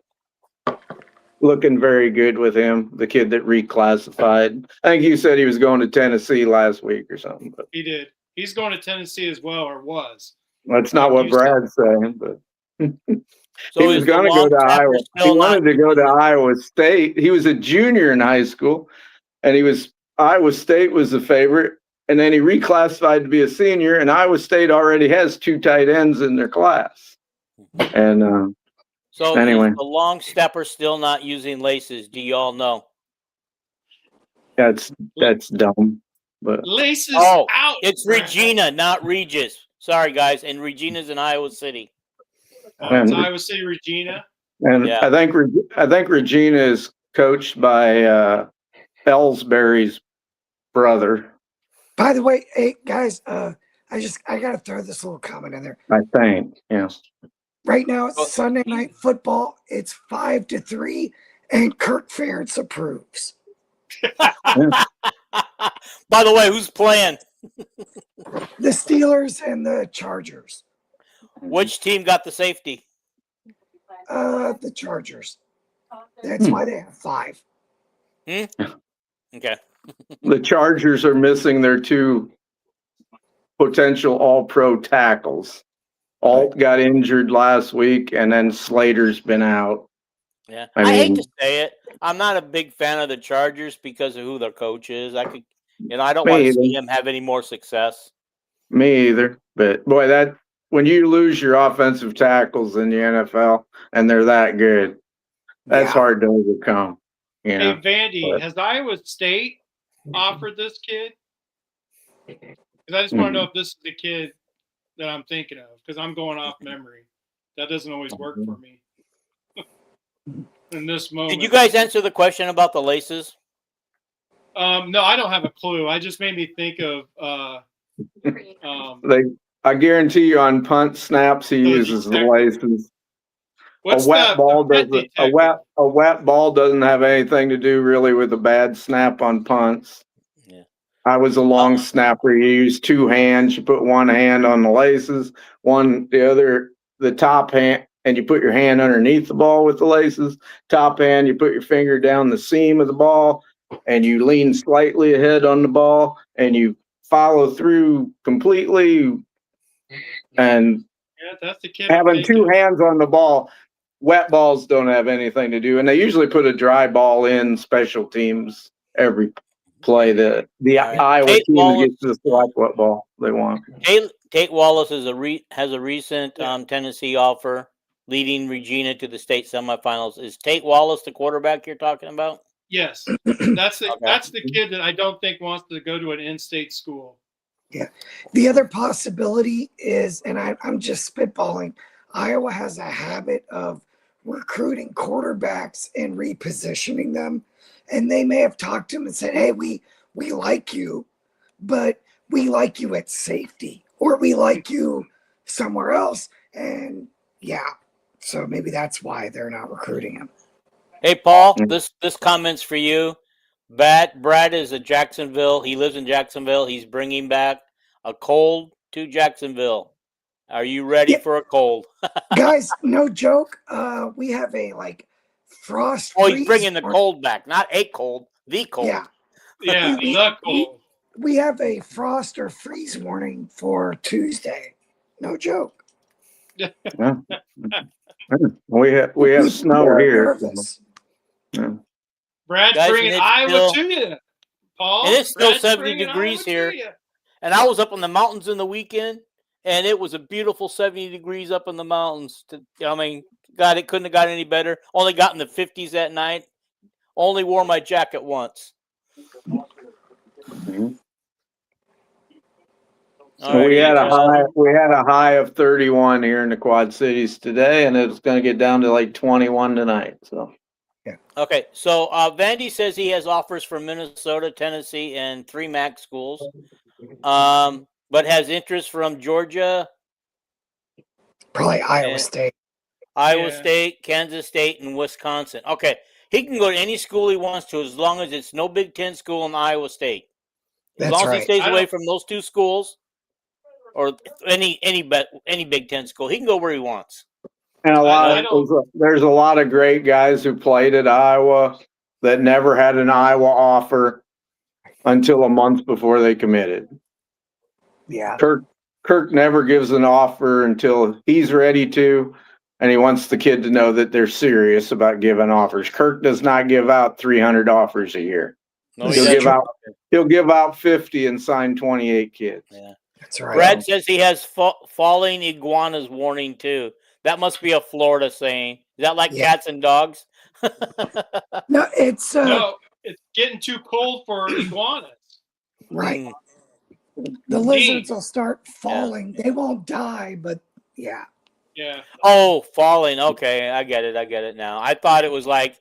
Looking very good with him, the kid that reclassified. I think you said he was going to Tennessee last week or something. But he did. He's going to Tennessee as well, or was. That's not what Brad's saying, but so he was going to go to Iowa. He wanted to go to Iowa State. He was a junior in high school, and Iowa State was the favorite. And then he reclassified to be a senior, and Iowa State already has 2 tight ends in their class. And so anyway, is the long stepper still not using laces? Do you all know? That's dumb. But laces out. It's Regina, not Regis. Sorry, guys. And Regina's in Iowa City. It's Iowa City, Regina. And yeah. I think Regina is coached by Ellsbury's brother. By the way, hey guys, I gotta throw this little comment in there. I think, yeah. Right now it's Sunday Night Football. It's 5-3, and Kirk Ferentz approves. By the way, who's playing? The Steelers and the Chargers. Which team got the safety? The Chargers. That's why they have 5. Okay. The Chargers are missing their 2 potential all-pro tackles. Alt got injured last week, and then Slater's been out. Yeah, I hate to say it. I'm not a big fan of the Chargers because of who their coach is. I don't want to see him have any more success. Me either. But boy, when you lose your offensive tackles in the NFL and they're that good, that's hard to overcome. You know? Hey, Vandy, has Iowa State offered this kid? Because I just want to know if this is the kid that I'm thinking of, because I'm going off memory. That doesn't always work for me. in this moment. Did you guys answer the question about the laces? No, I don't have a clue. I just made me think of I guarantee you on punt snaps he The uses the detector. laces. what's A wet ball the pet doesn't. detector? A wet ball doesn't have anything to do really with a bad snap on punts. Yeah. I was a long snapper. You use two hands. You put one hand on the laces, the top hand, and you put your hand underneath the ball with the laces. Top hand, you put your finger down the seam of the ball, and you lean slightly ahead on the ball, and you follow through completely. And Yeah, that's the kid. I'm having two thinking. hands on the ball, wet balls don't have anything to do. And they usually put a dry ball in special teams every play. The All right. Iowa Tate team Wallace, gets to select what ball they want. Tate Wallace has a recent Tennessee offer, leading Regina to the state semifinals. Is Tate Wallace the quarterback you're talking about? Yes, that's the kid that I don't think wants to go to an in-state school. Yeah. The other possibility is, and I'm just spitballing, Iowa has a habit of recruiting quarterbacks and repositioning them. And they may have talked to him and said, hey, we like you, but we like you at safety, or we like you somewhere else. And yeah, so maybe that's why they're not recruiting him. Hey, Paul, this comment's for you. Brad is at Jacksonville. He lives in Jacksonville. He's bringing back a cold to Jacksonville. Are you ready for a cold? Guys, no joke. We have a frost. Oh, he's bringing the cold back, not a cold, the cold. Yeah, the cold. We have a frost or freeze warning for Tuesday. No joke. Yeah. We have snow here. Nervous. Yeah. Brad's Guys, bringing Iowa to you, Paul. And it's still Brad's 70 degrees here. And I was up in the mountains in the weekend, and it was a beautiful 70 degrees up in the mountains. God, it couldn't have got any better. Only got in the 50s at night. Only wore my jacket once. Mm-hmm. Right, we had a high of 31 here in the Quad Cities today, and it's going to get down to like 21 tonight. So. Yeah. Okay, so Vandy says he has offers from Minnesota, Tennessee, and 3 MAC schools, but has interest from Georgia, probably Iowa State, State, Kansas State, and Wisconsin. Okay, he can go to any school he wants to as long as it's no Big Ten school in Iowa State. As long as he stays away from those 2 schools or any Big Ten school, he can go where he wants. And there's a lot of great guys who played at Iowa that never had an Iowa offer until a month before they committed. Yeah. Kirk never gives an offer until he's ready to, and he wants the kid to know that they're serious about giving offers. Kirk does not give out 300 offers a year. No, he'll give out 50 and sign 28 kids. Yeah. That's right. Brad says he has falling iguanas warning too. That must be a Florida saying. Is that like cats and dogs? No, it's getting too cold for iguanas. Right. The lizards will start falling. Yeah. They won't die, but yeah. Yeah. Oh, falling. Okay, I get it now. I thought it was like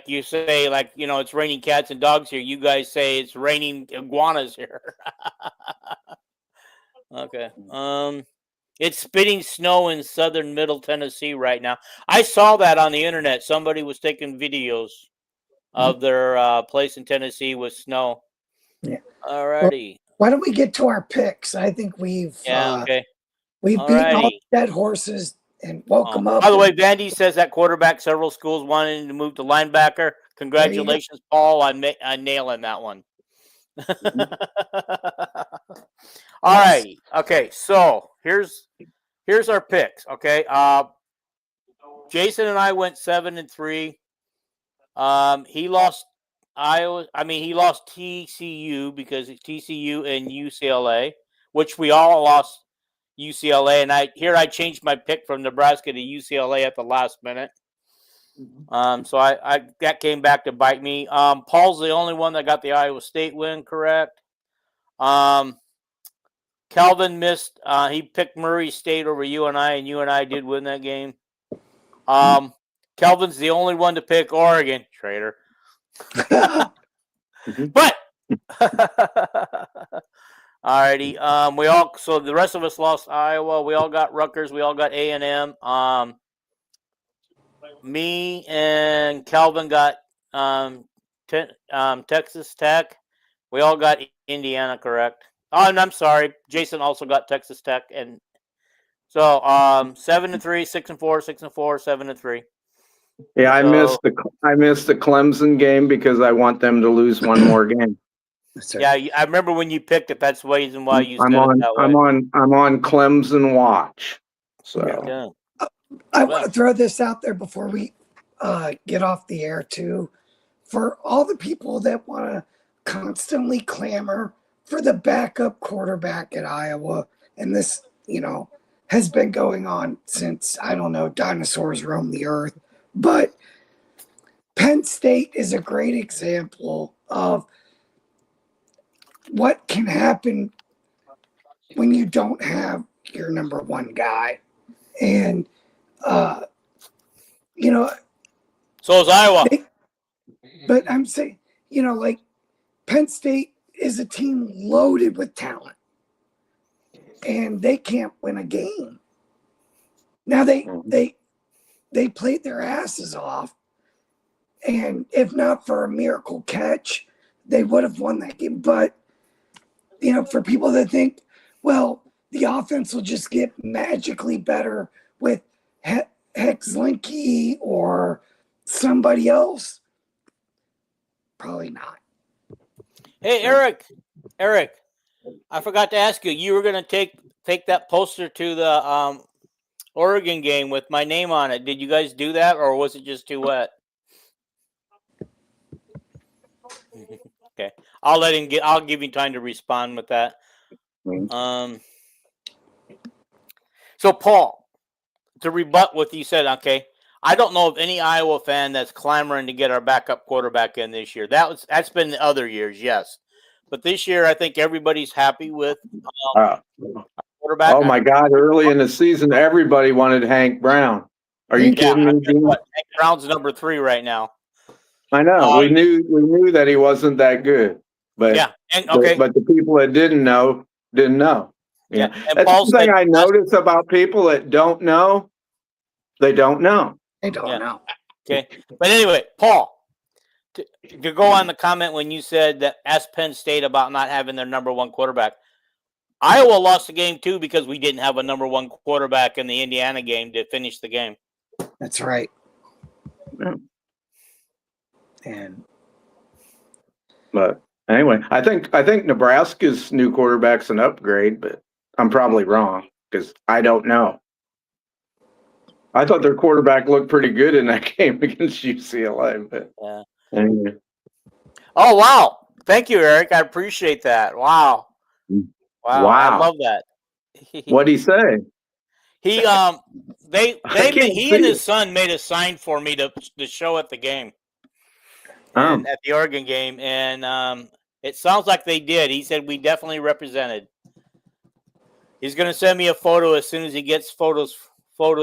you say, it's raining cats and dogs here. You guys say it's raining iguanas here. Okay. It's spitting snow in southern Middle Tennessee right now. I saw that on the internet. Somebody was taking videos of their place in Tennessee with snow. Yeah. Alrighty. Well, why don't we get to our picks? I think we've beaten all the dead horses and woke them up. By the way, Vandy says that quarterback several schools wanting to move to linebacker. Congratulations, Paul. I'm nailing that one. All right. Okay. So here's our picks. Okay. Jason and I went 7-3. He lost Iowa. He lost TCU because it's TCU and UCLA, which we all lost UCLA. And I changed my pick from Nebraska to UCLA at the last minute. So I that came back to bite me. Paul's the only one that got the Iowa State win correct. Calvin missed. He picked Murray State over UNI, and UNI did win that game. Kelvin's the only one to pick Oregon. Traitor. But alrighty. So the rest of us lost Iowa. We all got Rutgers. We all got A&M. Me and Kelvin got Texas Tech. We all got Indiana, correct? Oh, and I'm sorry. Jason also got Texas Tech, and so 7-3, 6-4, 6-4, 7-3. Yeah, I So- missed the Clemson game because I want them to lose one more game. Yeah, I remember when you picked it. That's the reason why you said I'm on it that way. I'm on Clemson watch. So Yeah. I want to throw this out there before we get off the air too. For all the people that want to constantly clamor for the backup quarterback at Iowa, and this, has been going on since, I don't know, dinosaurs roamed the earth. But Penn State is a great example of what can happen when you don't have your number one guy. And, So is Iowa. But I'm saying, like Penn State is a team loaded with talent, and they can't win a game. Now they played their asses off, and if not for a miracle catch, they would have won that game. But for people that think, well, the offense will just get magically better with Hexlinky or somebody else, probably not. Hey, Eric, I forgot to ask you. You were going to take that poster to the Oregon game with my name on it. Did you guys do that, or was it just too wet? Okay, I'll give you time to respond with that. So Paul, to rebut what you said, okay, I don't know of any Iowa fan that's clamoring to get our backup quarterback in this year. That's been the other years, yes, but this year I think everybody's happy with quarterback. Oh my God! Early in the season, everybody wanted Hank Brown. Are you kidding me? Hank Brown's number 3 right now. I know. We knew that he wasn't that good, but yeah, and okay, but the people that didn't know didn't know. Yeah, and that's Paul the thing said, I notice about people that don't know. They don't know. They don't know. Okay, but anyway, Paul, to go on the comment when you said that ask Penn State about not having their number one quarterback. Iowa lost the game too because we didn't have a number one quarterback in the Indiana game to finish the game. That's right. Yeah. And but anyway, I think Nebraska's new quarterback's an upgrade, but I'm probably wrong because I don't know. I thought their quarterback looked pretty good in that game against UCLA, but yeah. Anyway. Oh wow! Thank you, Eric. I appreciate that. Wow. I love that. What'd he say? He he and his son made a sign for me to show at the game. At the Oregon game, and it sounds like they did. He said we definitely represented. He's going to send me a photo as soon as he gets photos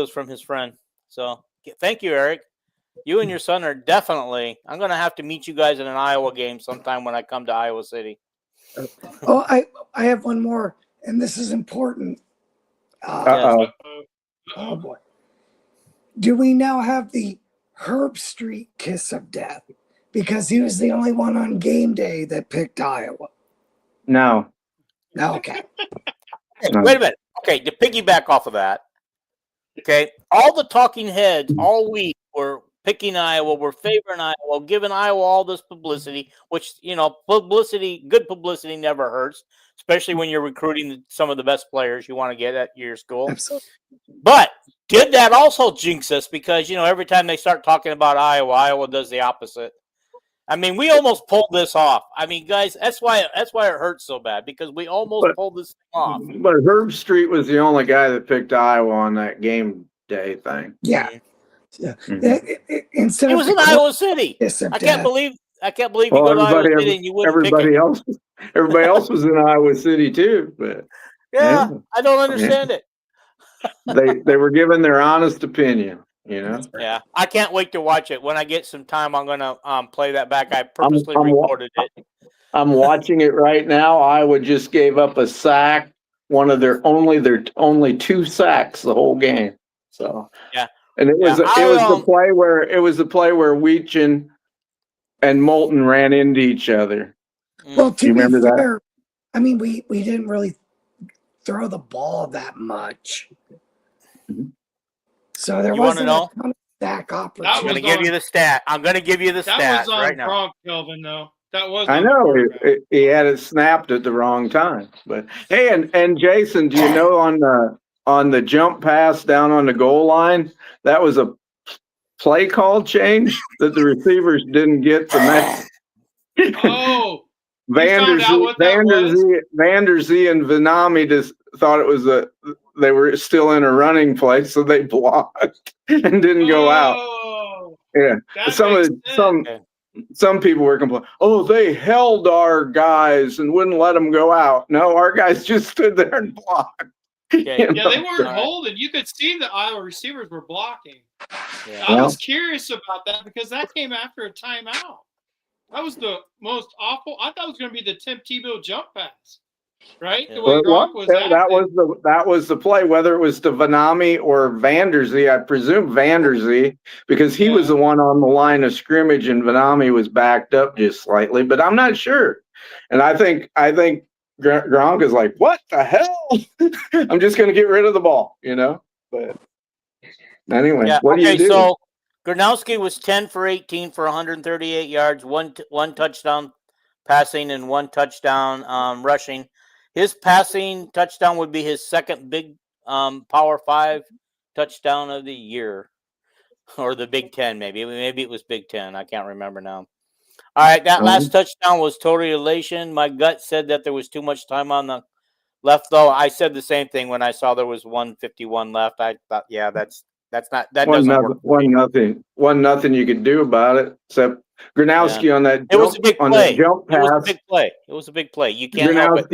from his friend. So thank you, Eric. You and your son are definitely. I'm going to have to meet you guys in an Iowa game sometime when I come to Iowa City. Oh, I have one more, and this is important. Uh-oh. Oh boy. Do we now have the Herb Street kiss of death? Because he was the only one on game day that picked Iowa. No. Okay. Hey, wait a minute. Okay, to piggyback off of that, okay, all the talking heads all week were picking Iowa, were favoring Iowa, giving Iowa all this publicity, which, good publicity never hurts, especially when you're recruiting some of the best players you want to get at your school. Absolutely. But did that also jinx us? Because, every time they start talking about Iowa does the opposite. I mean, we almost pulled this off. I mean, guys, that's why it hurts so bad, because we almost pulled this off. But Herb Street was the only guy that picked Iowa on that game day thing. Yeah. Mm-hmm. Instead it was in Iowa City. I can't believe you go to Iowa City and you wouldn't pick it. Everybody else was in Iowa City too, but I don't understand it. They were giving their honest opinion. You know. Yeah, I can't wait to watch it. When I get some time, I'm gonna play that back. I purposely recorded it. I'm watching it right now. Iowa just gave up a sack. One of their only 2 sacks the whole game. So yeah, and it was the play where Weechin and Moulton ran into each other. Well, to you be remember fair, that? I mean, we didn't really throw the ball that much. Mm-hmm. So there You want to wasn't know? a ton of stack opportunity. I'm going to give you the stat. I'm going to give you the stats That was on right now. Gronk, Kelvin, though. That was I on the know quarterback. he had it snapped at the wrong time. But hey, and Jason, do you know on the jump pass down on the goal line, that was a play call change that the receivers didn't get the message. Oh, you found out what that was? Vanderzee and Vanami just thought it was they were still in a running play, so they blocked and didn't go out. Yeah, some people were complaining. Oh, they held our guys and wouldn't let them go out. No, our guys just stood there and blocked. Okay. Yeah, they weren't holding. You could see the Iowa receivers were blocking. Yeah. I was curious about that because that came after a timeout. That was the most awful. I thought it was going to be the Tim Tebow jump pass, right? Yeah. The way Gronk was that was the play. Whether it was to Vanami or Vanderzee, I presume Vanderzee, because he was the one on the line of scrimmage and Vanami was backed up just slightly, but I'm not sure. And I think Gronk is like, what the hell? I'm just going to get rid of the ball, you know. But anyway, what do you do? So Gronowski was 10 for 18 for 138 yards, one touchdown passing and 1 touchdown rushing. His passing touchdown would be his second big Power 5 touchdown of the year, or the Big Ten maybe. Maybe it was Big Ten. I can't remember now. All right, that last touchdown was total elation. My gut said that there was too much time on the left, though. I said the same thing when I saw there was 1:51 left. I thought, yeah, that doesn't work. 1-0 you could do about it, except Gronowski on that. It was a big play. Jump pass. It was a big play. It was a big play. You can't help it.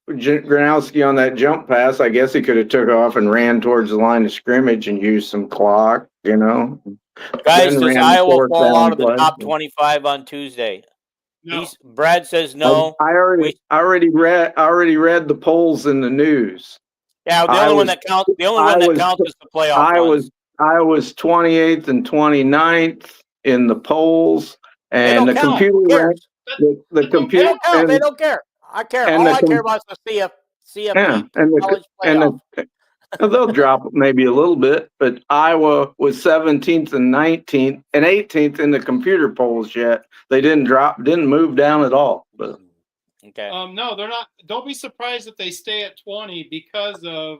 Gronowski on that jump pass. I guess he could have took off and ran towards the line of scrimmage and used some clock. You know, guys, does Iowa fall out of the top 25 on Tuesday? No. Brad says no. I already read the polls in the news. Yeah, the only one that counts is the playoff. I was 28th and 29th in the polls, and the computer. The computer. They don't care. I care. All I care about is the CFP college playoff. They'll drop maybe a little bit, but Iowa was 17th and 19th and 18th in the computer polls yet. They didn't move down at all. But okay. No, they're not. Don't be surprised if they stay at 20 because of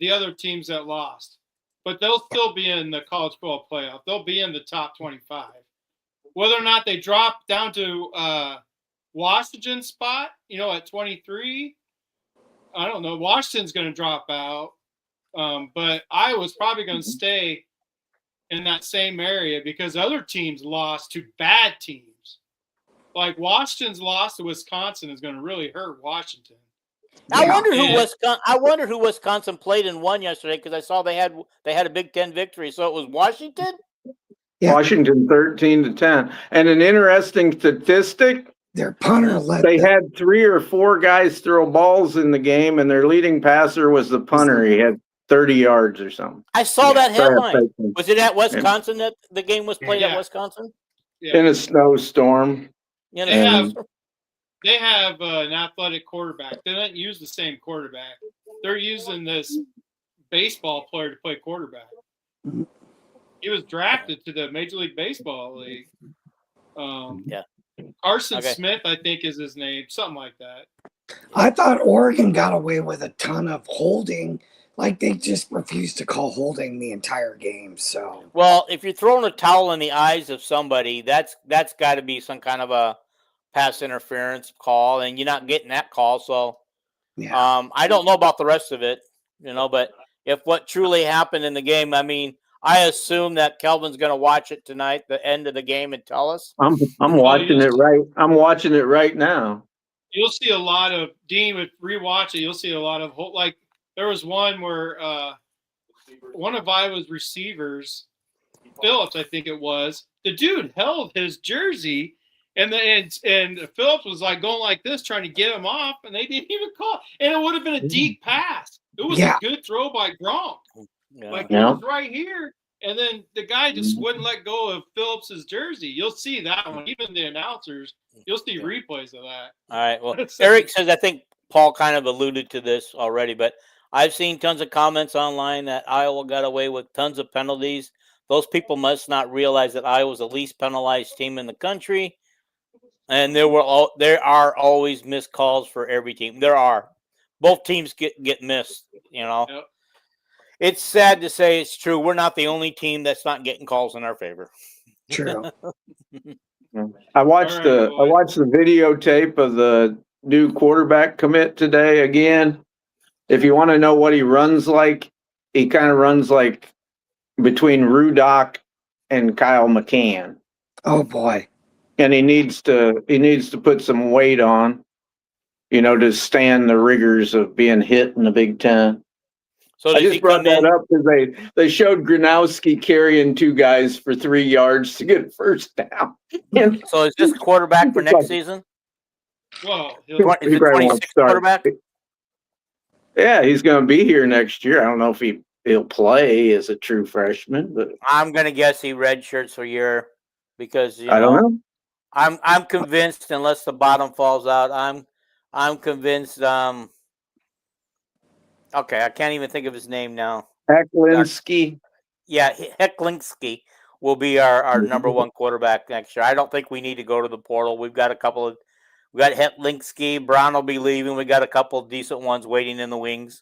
the other teams that lost. But they'll still be in the college football playoff. They'll be in the top 25. Whether or not they drop down to Washington's spot, at 23, I don't know. Washington's going to drop out. But Iowa's probably going to stay in that same area because other teams lost to bad teams. Like Washington's loss to Wisconsin is going to really hurt Washington. I wonder who Wisconsin played and won yesterday because I saw they had a Big Ten victory. So it was Washington? Yeah. Washington 13-10. And an interesting statistic, their punter they had 3 or 4 guys throw balls in the game, and their leading passer was the punter. He had 30 yards or something. I saw that headline. Was it at Wisconsin that the game was played at Wisconsin? Yeah. In a snowstorm. They have an athletic quarterback. They don't use the same quarterback. They're using this baseball player to play quarterback. He was drafted to the Major League Baseball League. Carson Smith, I think, is his name. Something like that. I thought Oregon got away with a ton of holding. Like, they just refused to call holding the entire game. So, well, if you're throwing a towel in the eyes of somebody, that's got to be some kind of a pass interference call, and you're not getting that call. So, I don't know about the rest of it, but if what truly happened in the game, I mean, I assume that Kelvin's going to watch it tonight, the end of the game, and tell us. I'm watching it right. I'm watching it right now. You'll see a lot of Dean. If rewatch it, you'll see a lot of like. There was one where one of Iowa's receivers, Phillips, I think it was, the dude held his jersey, and Phillips was like going like this, trying to get him off, and they didn't even call. And it would have been a deep pass. It was a good throw by Gronk. Like, he was right here, and then the guy just wouldn't let go of Phillips's jersey. You'll see that one. Even the announcers, you'll see replays of that. All right. Well, Eric says, I think Paul kind of alluded to this already, but I've seen tons of comments online that Iowa got away with tons of penalties. Those people must not realize that Iowa's the least penalized team in the country, and there are always missed calls for every team. There are. Both teams get missed. Yep. It's sad to say it's true. We're not the only team that's not getting calls in our favor. True. I watched the videotape of the new quarterback commit today again. If you want to know what he runs like, he kind of runs like between Rudock and Kyle McCann. Oh boy. And he needs to put some weight on, to stand the rigors of being hit in the Big Ten. So I just brought that up because they showed Gronowski carrying two guys for 3 yards to get a first down. So is this quarterback for next season? Well, is it 26 quarterback? Yeah, he's going to be here next year. I don't know if he'll play as a true freshman, but I'm going to guess he redshirts a year because I don't know. I'm convinced, unless the bottom falls out, I'm convinced. Okay, I can't even think of his name now. Hecklinski. Yeah, Hecklinski will be our number one quarterback next year. I don't think we need to go to the portal. We got Hecklinski. Brown will be leaving. We got a couple of decent ones waiting in the wings.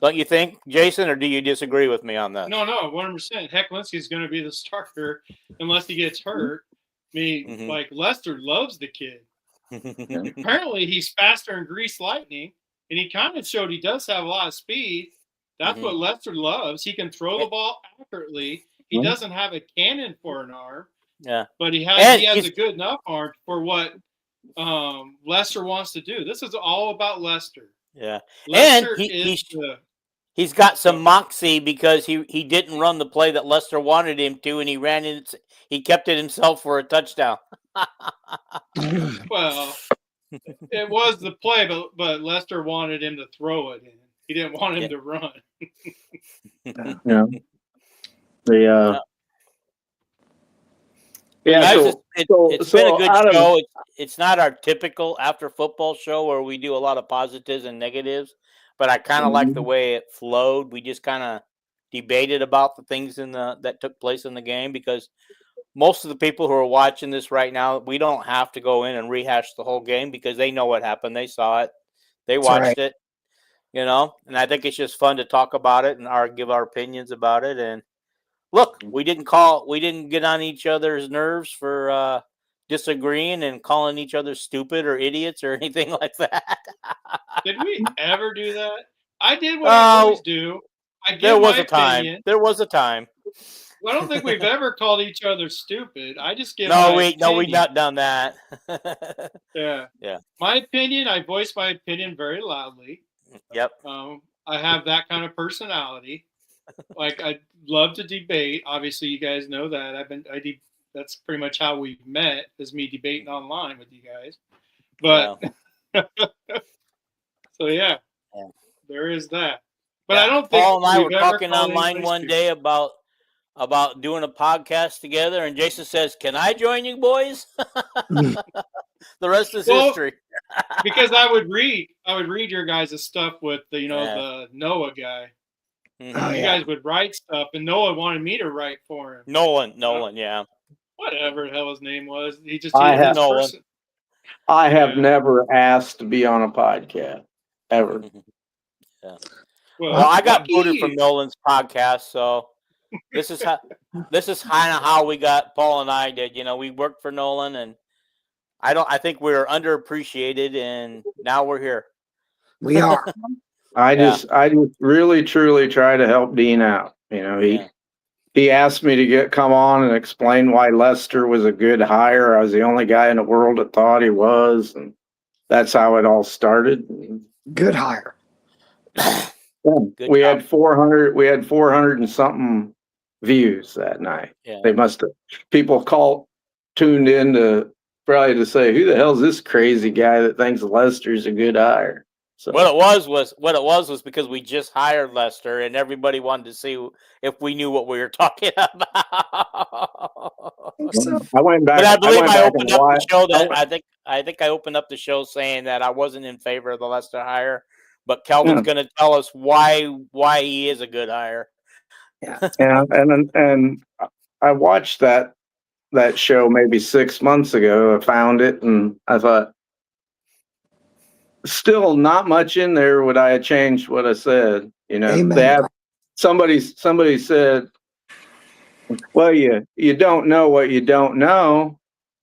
Don't you think, Jason, or do you disagree with me on that? No, 100%. Hecklinski is going to be the starter unless he gets hurt. I mean, like, Lester loves the kid. Apparently, he's faster than grease lightning, and he kind of showed he does have a lot of speed. That's what Lester loves. He can throw the ball accurately. He doesn't have a cannon for an arm. Yeah, but he has a good enough arm for what Lester wants to do. This is all about Lester. Yeah, Lester and he's got some moxie because he didn't run the play that Lester wanted him to, and he kept it himself for a touchdown. Well, it was the play, but Lester wanted him to throw it in. He didn't want him to run. It's been a good show. It's not our typical after football show where we do a lot of positives and negatives, but I kind of like the way it flowed. We just kind of debated about the things that took place in the game, because most of the people who are watching this right now, we don't have to go in and rehash the whole game because they know what happened. They saw it. They watched it, and I think it's just fun to talk about it and give our opinions about it. And look, we didn't get on each other's nerves for disagreeing and calling each other stupid or idiots or anything like that. Did we ever do that? I did what I always do. There was a time. Well, I don't think we've ever called each other stupid. I just give we've not done that. Yeah. My opinion, I voice my opinion very loudly. Yep. I have that kind of personality. Like, I love to debate. Obviously, you guys know that. That's pretty much how we met, is me debating online with you guys. But so yeah, there is that. But I don't think Paul and I were talking online one day about doing a podcast together, and Jason says, "Can I join you boys?" The rest is history. Because I would read your guys' stuff with the Noah guy. You guys would write stuff, and Noah wanted me to write for him. Nolan, yeah. Whatever the hell his name was. I have never asked to be on a podcast ever. Yeah. Well, I got booted from Nolan's podcast, so this is kind of how we got. Paul and I did. We worked for Nolan, and I think we were underappreciated, and now we're here. We are. I just really truly try to help Dean out. He asked me to come on and explain why Lester was a good hire. I was the only guy in the world that thought he was, and that's how it all started. Good hire. Good We job. had 400. We had 400 and something views that night. Yeah. They must have. People tuned in to probably to say, "Who the hell's this crazy guy that thinks Lester's a good hire?" So What it was because we just hired Lester, and everybody wanted to see if we knew what we were talking about. So, I went back. But I believe went I back opened and up the watched. show that I think I opened up the show saying that I wasn't in favor of the Lester hire, but Kelvin's going to tell us why he is a good hire. yeah. And I watched that show maybe 6 months ago. I found it and I thought, still not much in there would I have changed what I said. You know, Amen. they have somebody said, well, you don't know what you don't know.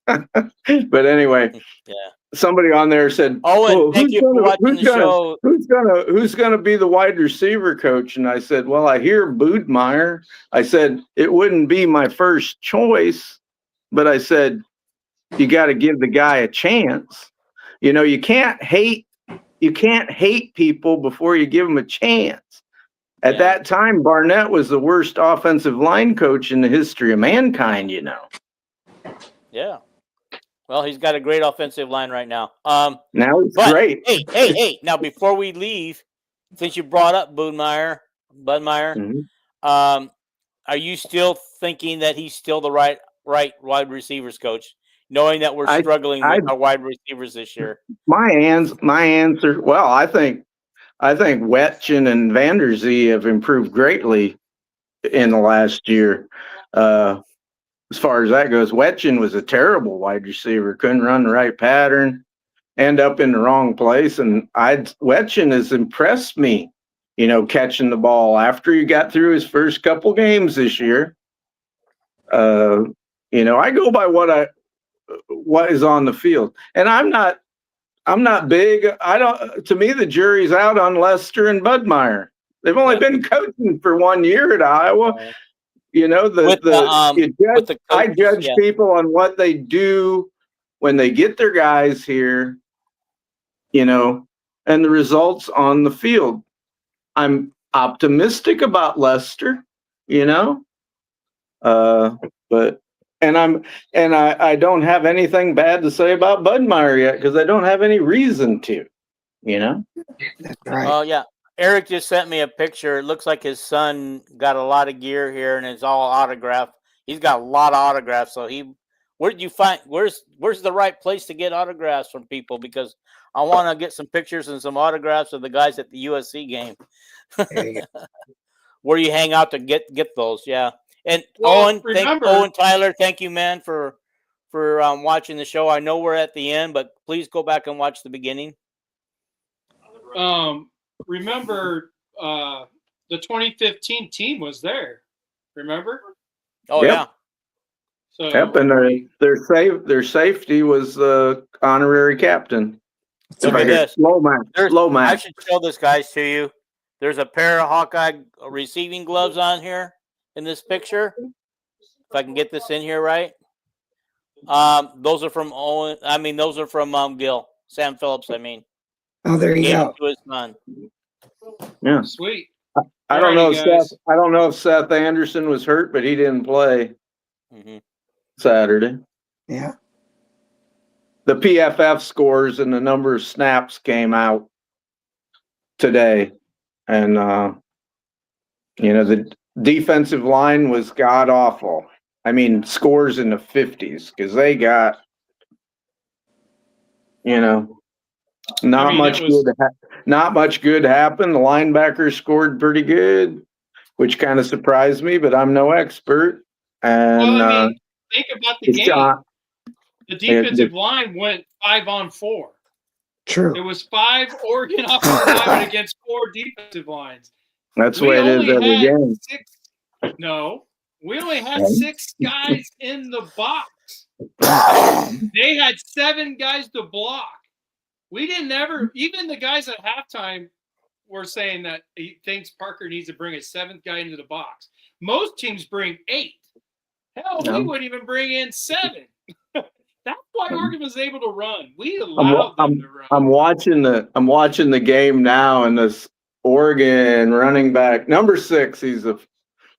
But anyway, Yeah. somebody on there said, Owen, well, thank you for watching the show. Who's gonna be the wide receiver coach? And I said, well, I hear Budmeyer. I said it wouldn't be my first choice, but I said you got to give the guy a chance. You know, you can't hate people before you give them a chance. At that time, Barnett was the worst offensive line coach in the history of mankind, you know. Yeah. Well, he's got a great offensive line right now. Now it's great. Hey. Now, before we leave, since you brought up Budmeyer, Mm-hmm. Are you still thinking that he's still the right wide receivers coach, knowing that we're struggling with our wide receivers this year? My answer. Well, I think Wetchen and Vanderzee have improved greatly in the last year. As far as that goes, Wetchen was a terrible wide receiver. Couldn't run the right pattern, end up in the wrong place. And Wetchen has impressed me, you know, catching the ball after he got through his first couple games this year. You know, I go by what is on the field, and I'm not big. To me, the jury's out on Lester and Budmeyer. They've only been coaching for 1 year at Iowa. You know, I judge people on what they do when they get their guys here, you know, and the results on the field. I'm optimistic about Lester, you know, but I don't have anything bad to say about Budmeyer yet because I don't have any reason to, you know. That's right. Oh yeah. Eric just sent me a picture. It looks like his son got a lot of gear here, and it's all autographed. He's got a lot of autographs. So where did you find? Where's the right place to get autographs from people? Because I want to get some pictures and some autographs of the guys at the USC game. There you go. Where you hang out to get those? Yeah. And Well, Owen Tyler, thank you, man, for watching the show. I know we're at the end, but please go back and watch the beginning. Remember, the 2015 team was there. Remember? Oh Yep. Yeah. So Yep, and their safety was the honorary captain. Look at this. Lomax. I should show this guys to you. There's a pair of Hawkeye receiving gloves on here in this picture. If I can get this in here right. Those are from Owen. I mean, those are from Gil. Sam Phillips, I mean. Oh, there you Gave go. them to his son. Yeah. sweet. I don't know Alrighty, if Seth Anderson was hurt, but he didn't play Mm-hmm. Saturday. Yeah. The PFF scores and the number of snaps came out today. And, you know, the defensive line was god awful. I mean, scores in the 50s because they got, you know, not much good happened. The linebackers scored pretty good, which kind of surprised me, but I'm no expert. And Well, I mean, think about the game. The defensive line went 5-on-4. True. It was 5 Oregon offensive linemen against 4 defensive lines. That's the way it is every game. We only had 6 guys in the box. They had 7 guys to block. We didn't ever, even the guys at halftime were saying that he thinks Parker needs to bring a 7th guy into the box. Most teams bring 8. Hell, we wouldn't even bring in 7. That's why Oregon was able to run. We allowed them to run. I'm watching the game now, and this Oregon running back, number 6. He's a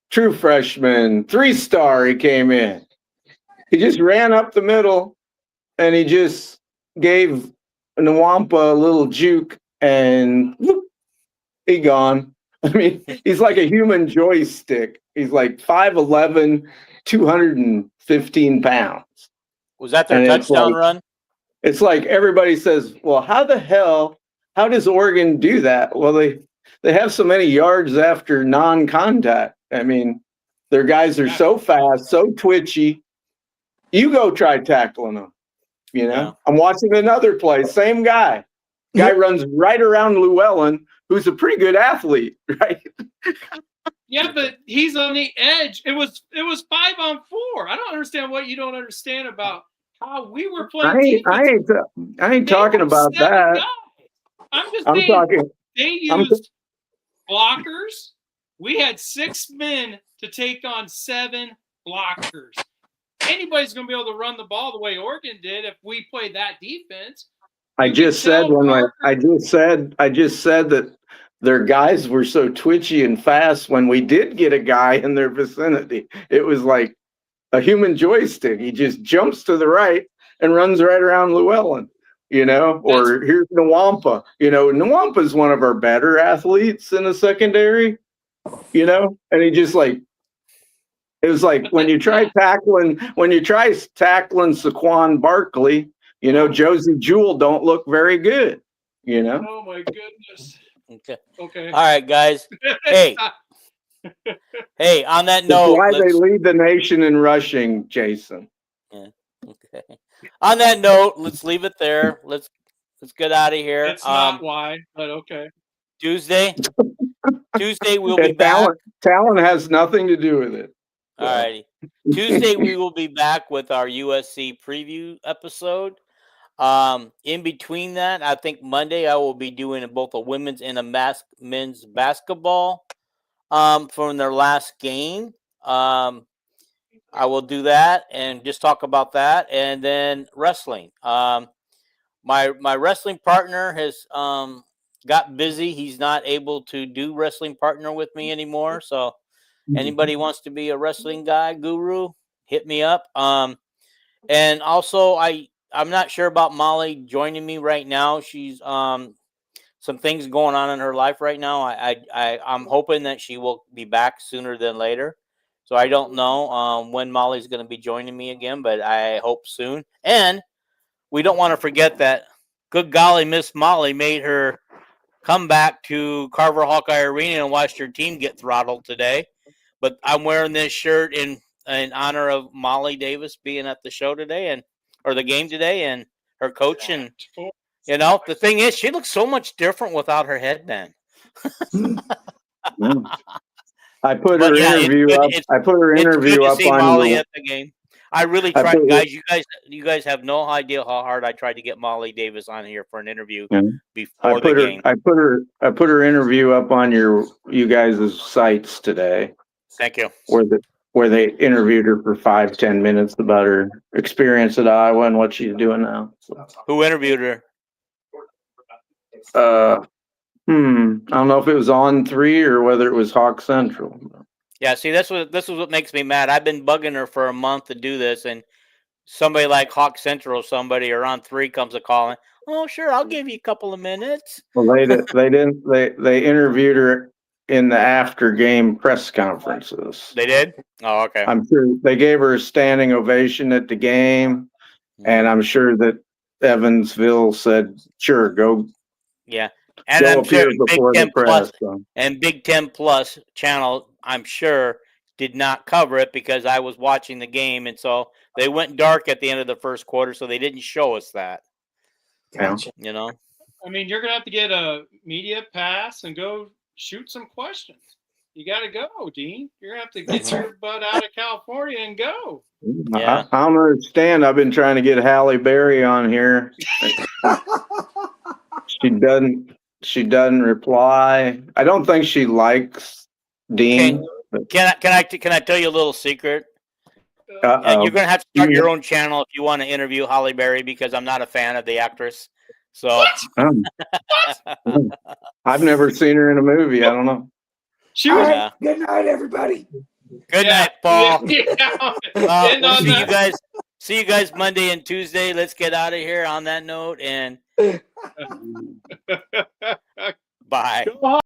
true freshman, 3-star. He came in. He just ran up the middle, and he just gave Nwampa a little juke, and whoop, he gone. I mean, he's like a human joystick. He's like 5'11", 215 pounds. Was that their And touchdown run? It's like everybody says, well, how does Oregon do that? Well, they have so many yards after non-contact. I mean, their guys are so fast, so twitchy. You go try tackling them. You know, Yeah. I'm watching another play. Same guy. Guy runs right around Llewellyn, who's a pretty good athlete, right? Yeah, but he's on the edge. It was 5-on-4. I don't understand what you don't understand about how we were playing. I ain't talking about that. Guys. I'm just saying they used blockers. We had 6 men to take on 7 blockers. Anybody's going to be able to run the ball the way Oregon did if we played that defense. I just said that their guys were so twitchy and fast when we did get a guy in their vicinity. It was like a human joystick. He just jumps to the right and runs right around Llewellyn, you know, or here's Nwampa. You know, Nwampa's one of our better athletes in the secondary, you know, and he just like, it was like when you try tackling Saquon Barkley, you know, Josie Jewell don't look very good, you know. Oh my goodness. Okay. All right, guys. Hey, on that That's note, why they lead the nation in rushing, Jason. Yeah. Okay. On that note, let's leave it there. Let's get out of here. It's not why, but okay. Tuesday we'll be back. Talent has nothing to do with it. All righty. Tuesday we will be back with our USC preview episode. In between that, I think Monday I will be doing both a women's and a men's basketball from their last game. I will do that and just talk about that, and then wrestling. My wrestling partner has got busy. He's not able to do wrestling partner with me anymore. So anybody wants to be a wrestling guy, guru, hit me up. And also I'm not sure about Molly joining me right now. She's some things going on in her life right now. I'm hoping that she will be back sooner than later. So I don't know when Molly's going to be joining me again, but I hope soon. And we don't want to forget that, good golly, Miss Molly made her come back to Carver Hawkeye Arena and watched her team get throttled today. But I'm wearing this shirt in honor of Molly Davis being at the show today or the game today, and her coach. And you know, the thing is, she looks so much different without her headband. I put her interview up. I put her interview up on Molly at the game. I really tried, guys. You guys have no idea how hard I tried to get Molly Davis on here for an interview before the game. I put her interview up on you guys' sites today. Thank you. Where they interviewed her for 5-10 minutes about her experience at Iowa and what she's doing now. Who interviewed her? I don't know if it was On 3 or whether it was Hawk Central. Yeah, see, this is what makes me mad. I've been bugging her for a month to do this, and somebody like Hawk Central, or On 3 comes a calling. Oh, sure, I'll give you a couple of minutes. Well, they didn't. They interviewed her in the after game press conferences. They did? Oh, okay. I'm sure they gave her a standing ovation at the game, and I'm sure that Evansville said, "Sure, go." Yeah, and I'm sure Big 10 Plus and Big 10 Plus channel, I'm sure, did not cover it because I was watching the game, and so they went dark at the end of the first quarter, so they didn't show us that. Gotcha. You know, I mean, you're gonna have to get a media pass and go shoot some questions. You got to go, Dean. You're gonna have to get your butt out of California and go. Yeah. I don't understand. I've been trying to get Halle Berry on here. She doesn't reply. I don't think she likes Dean. Can I tell you a little secret? Uh-oh. You're gonna have to start your own channel if you want to interview Halle Berry, because I'm not a fan of the actress. So I've never seen her in a movie. I don't know. She All was. right. Good night, everybody. good Yeah. night, Paul. Yeah. And on See you that- guys. See you guys Monday and Tuesday. Let's get out of here on that note and bye. Go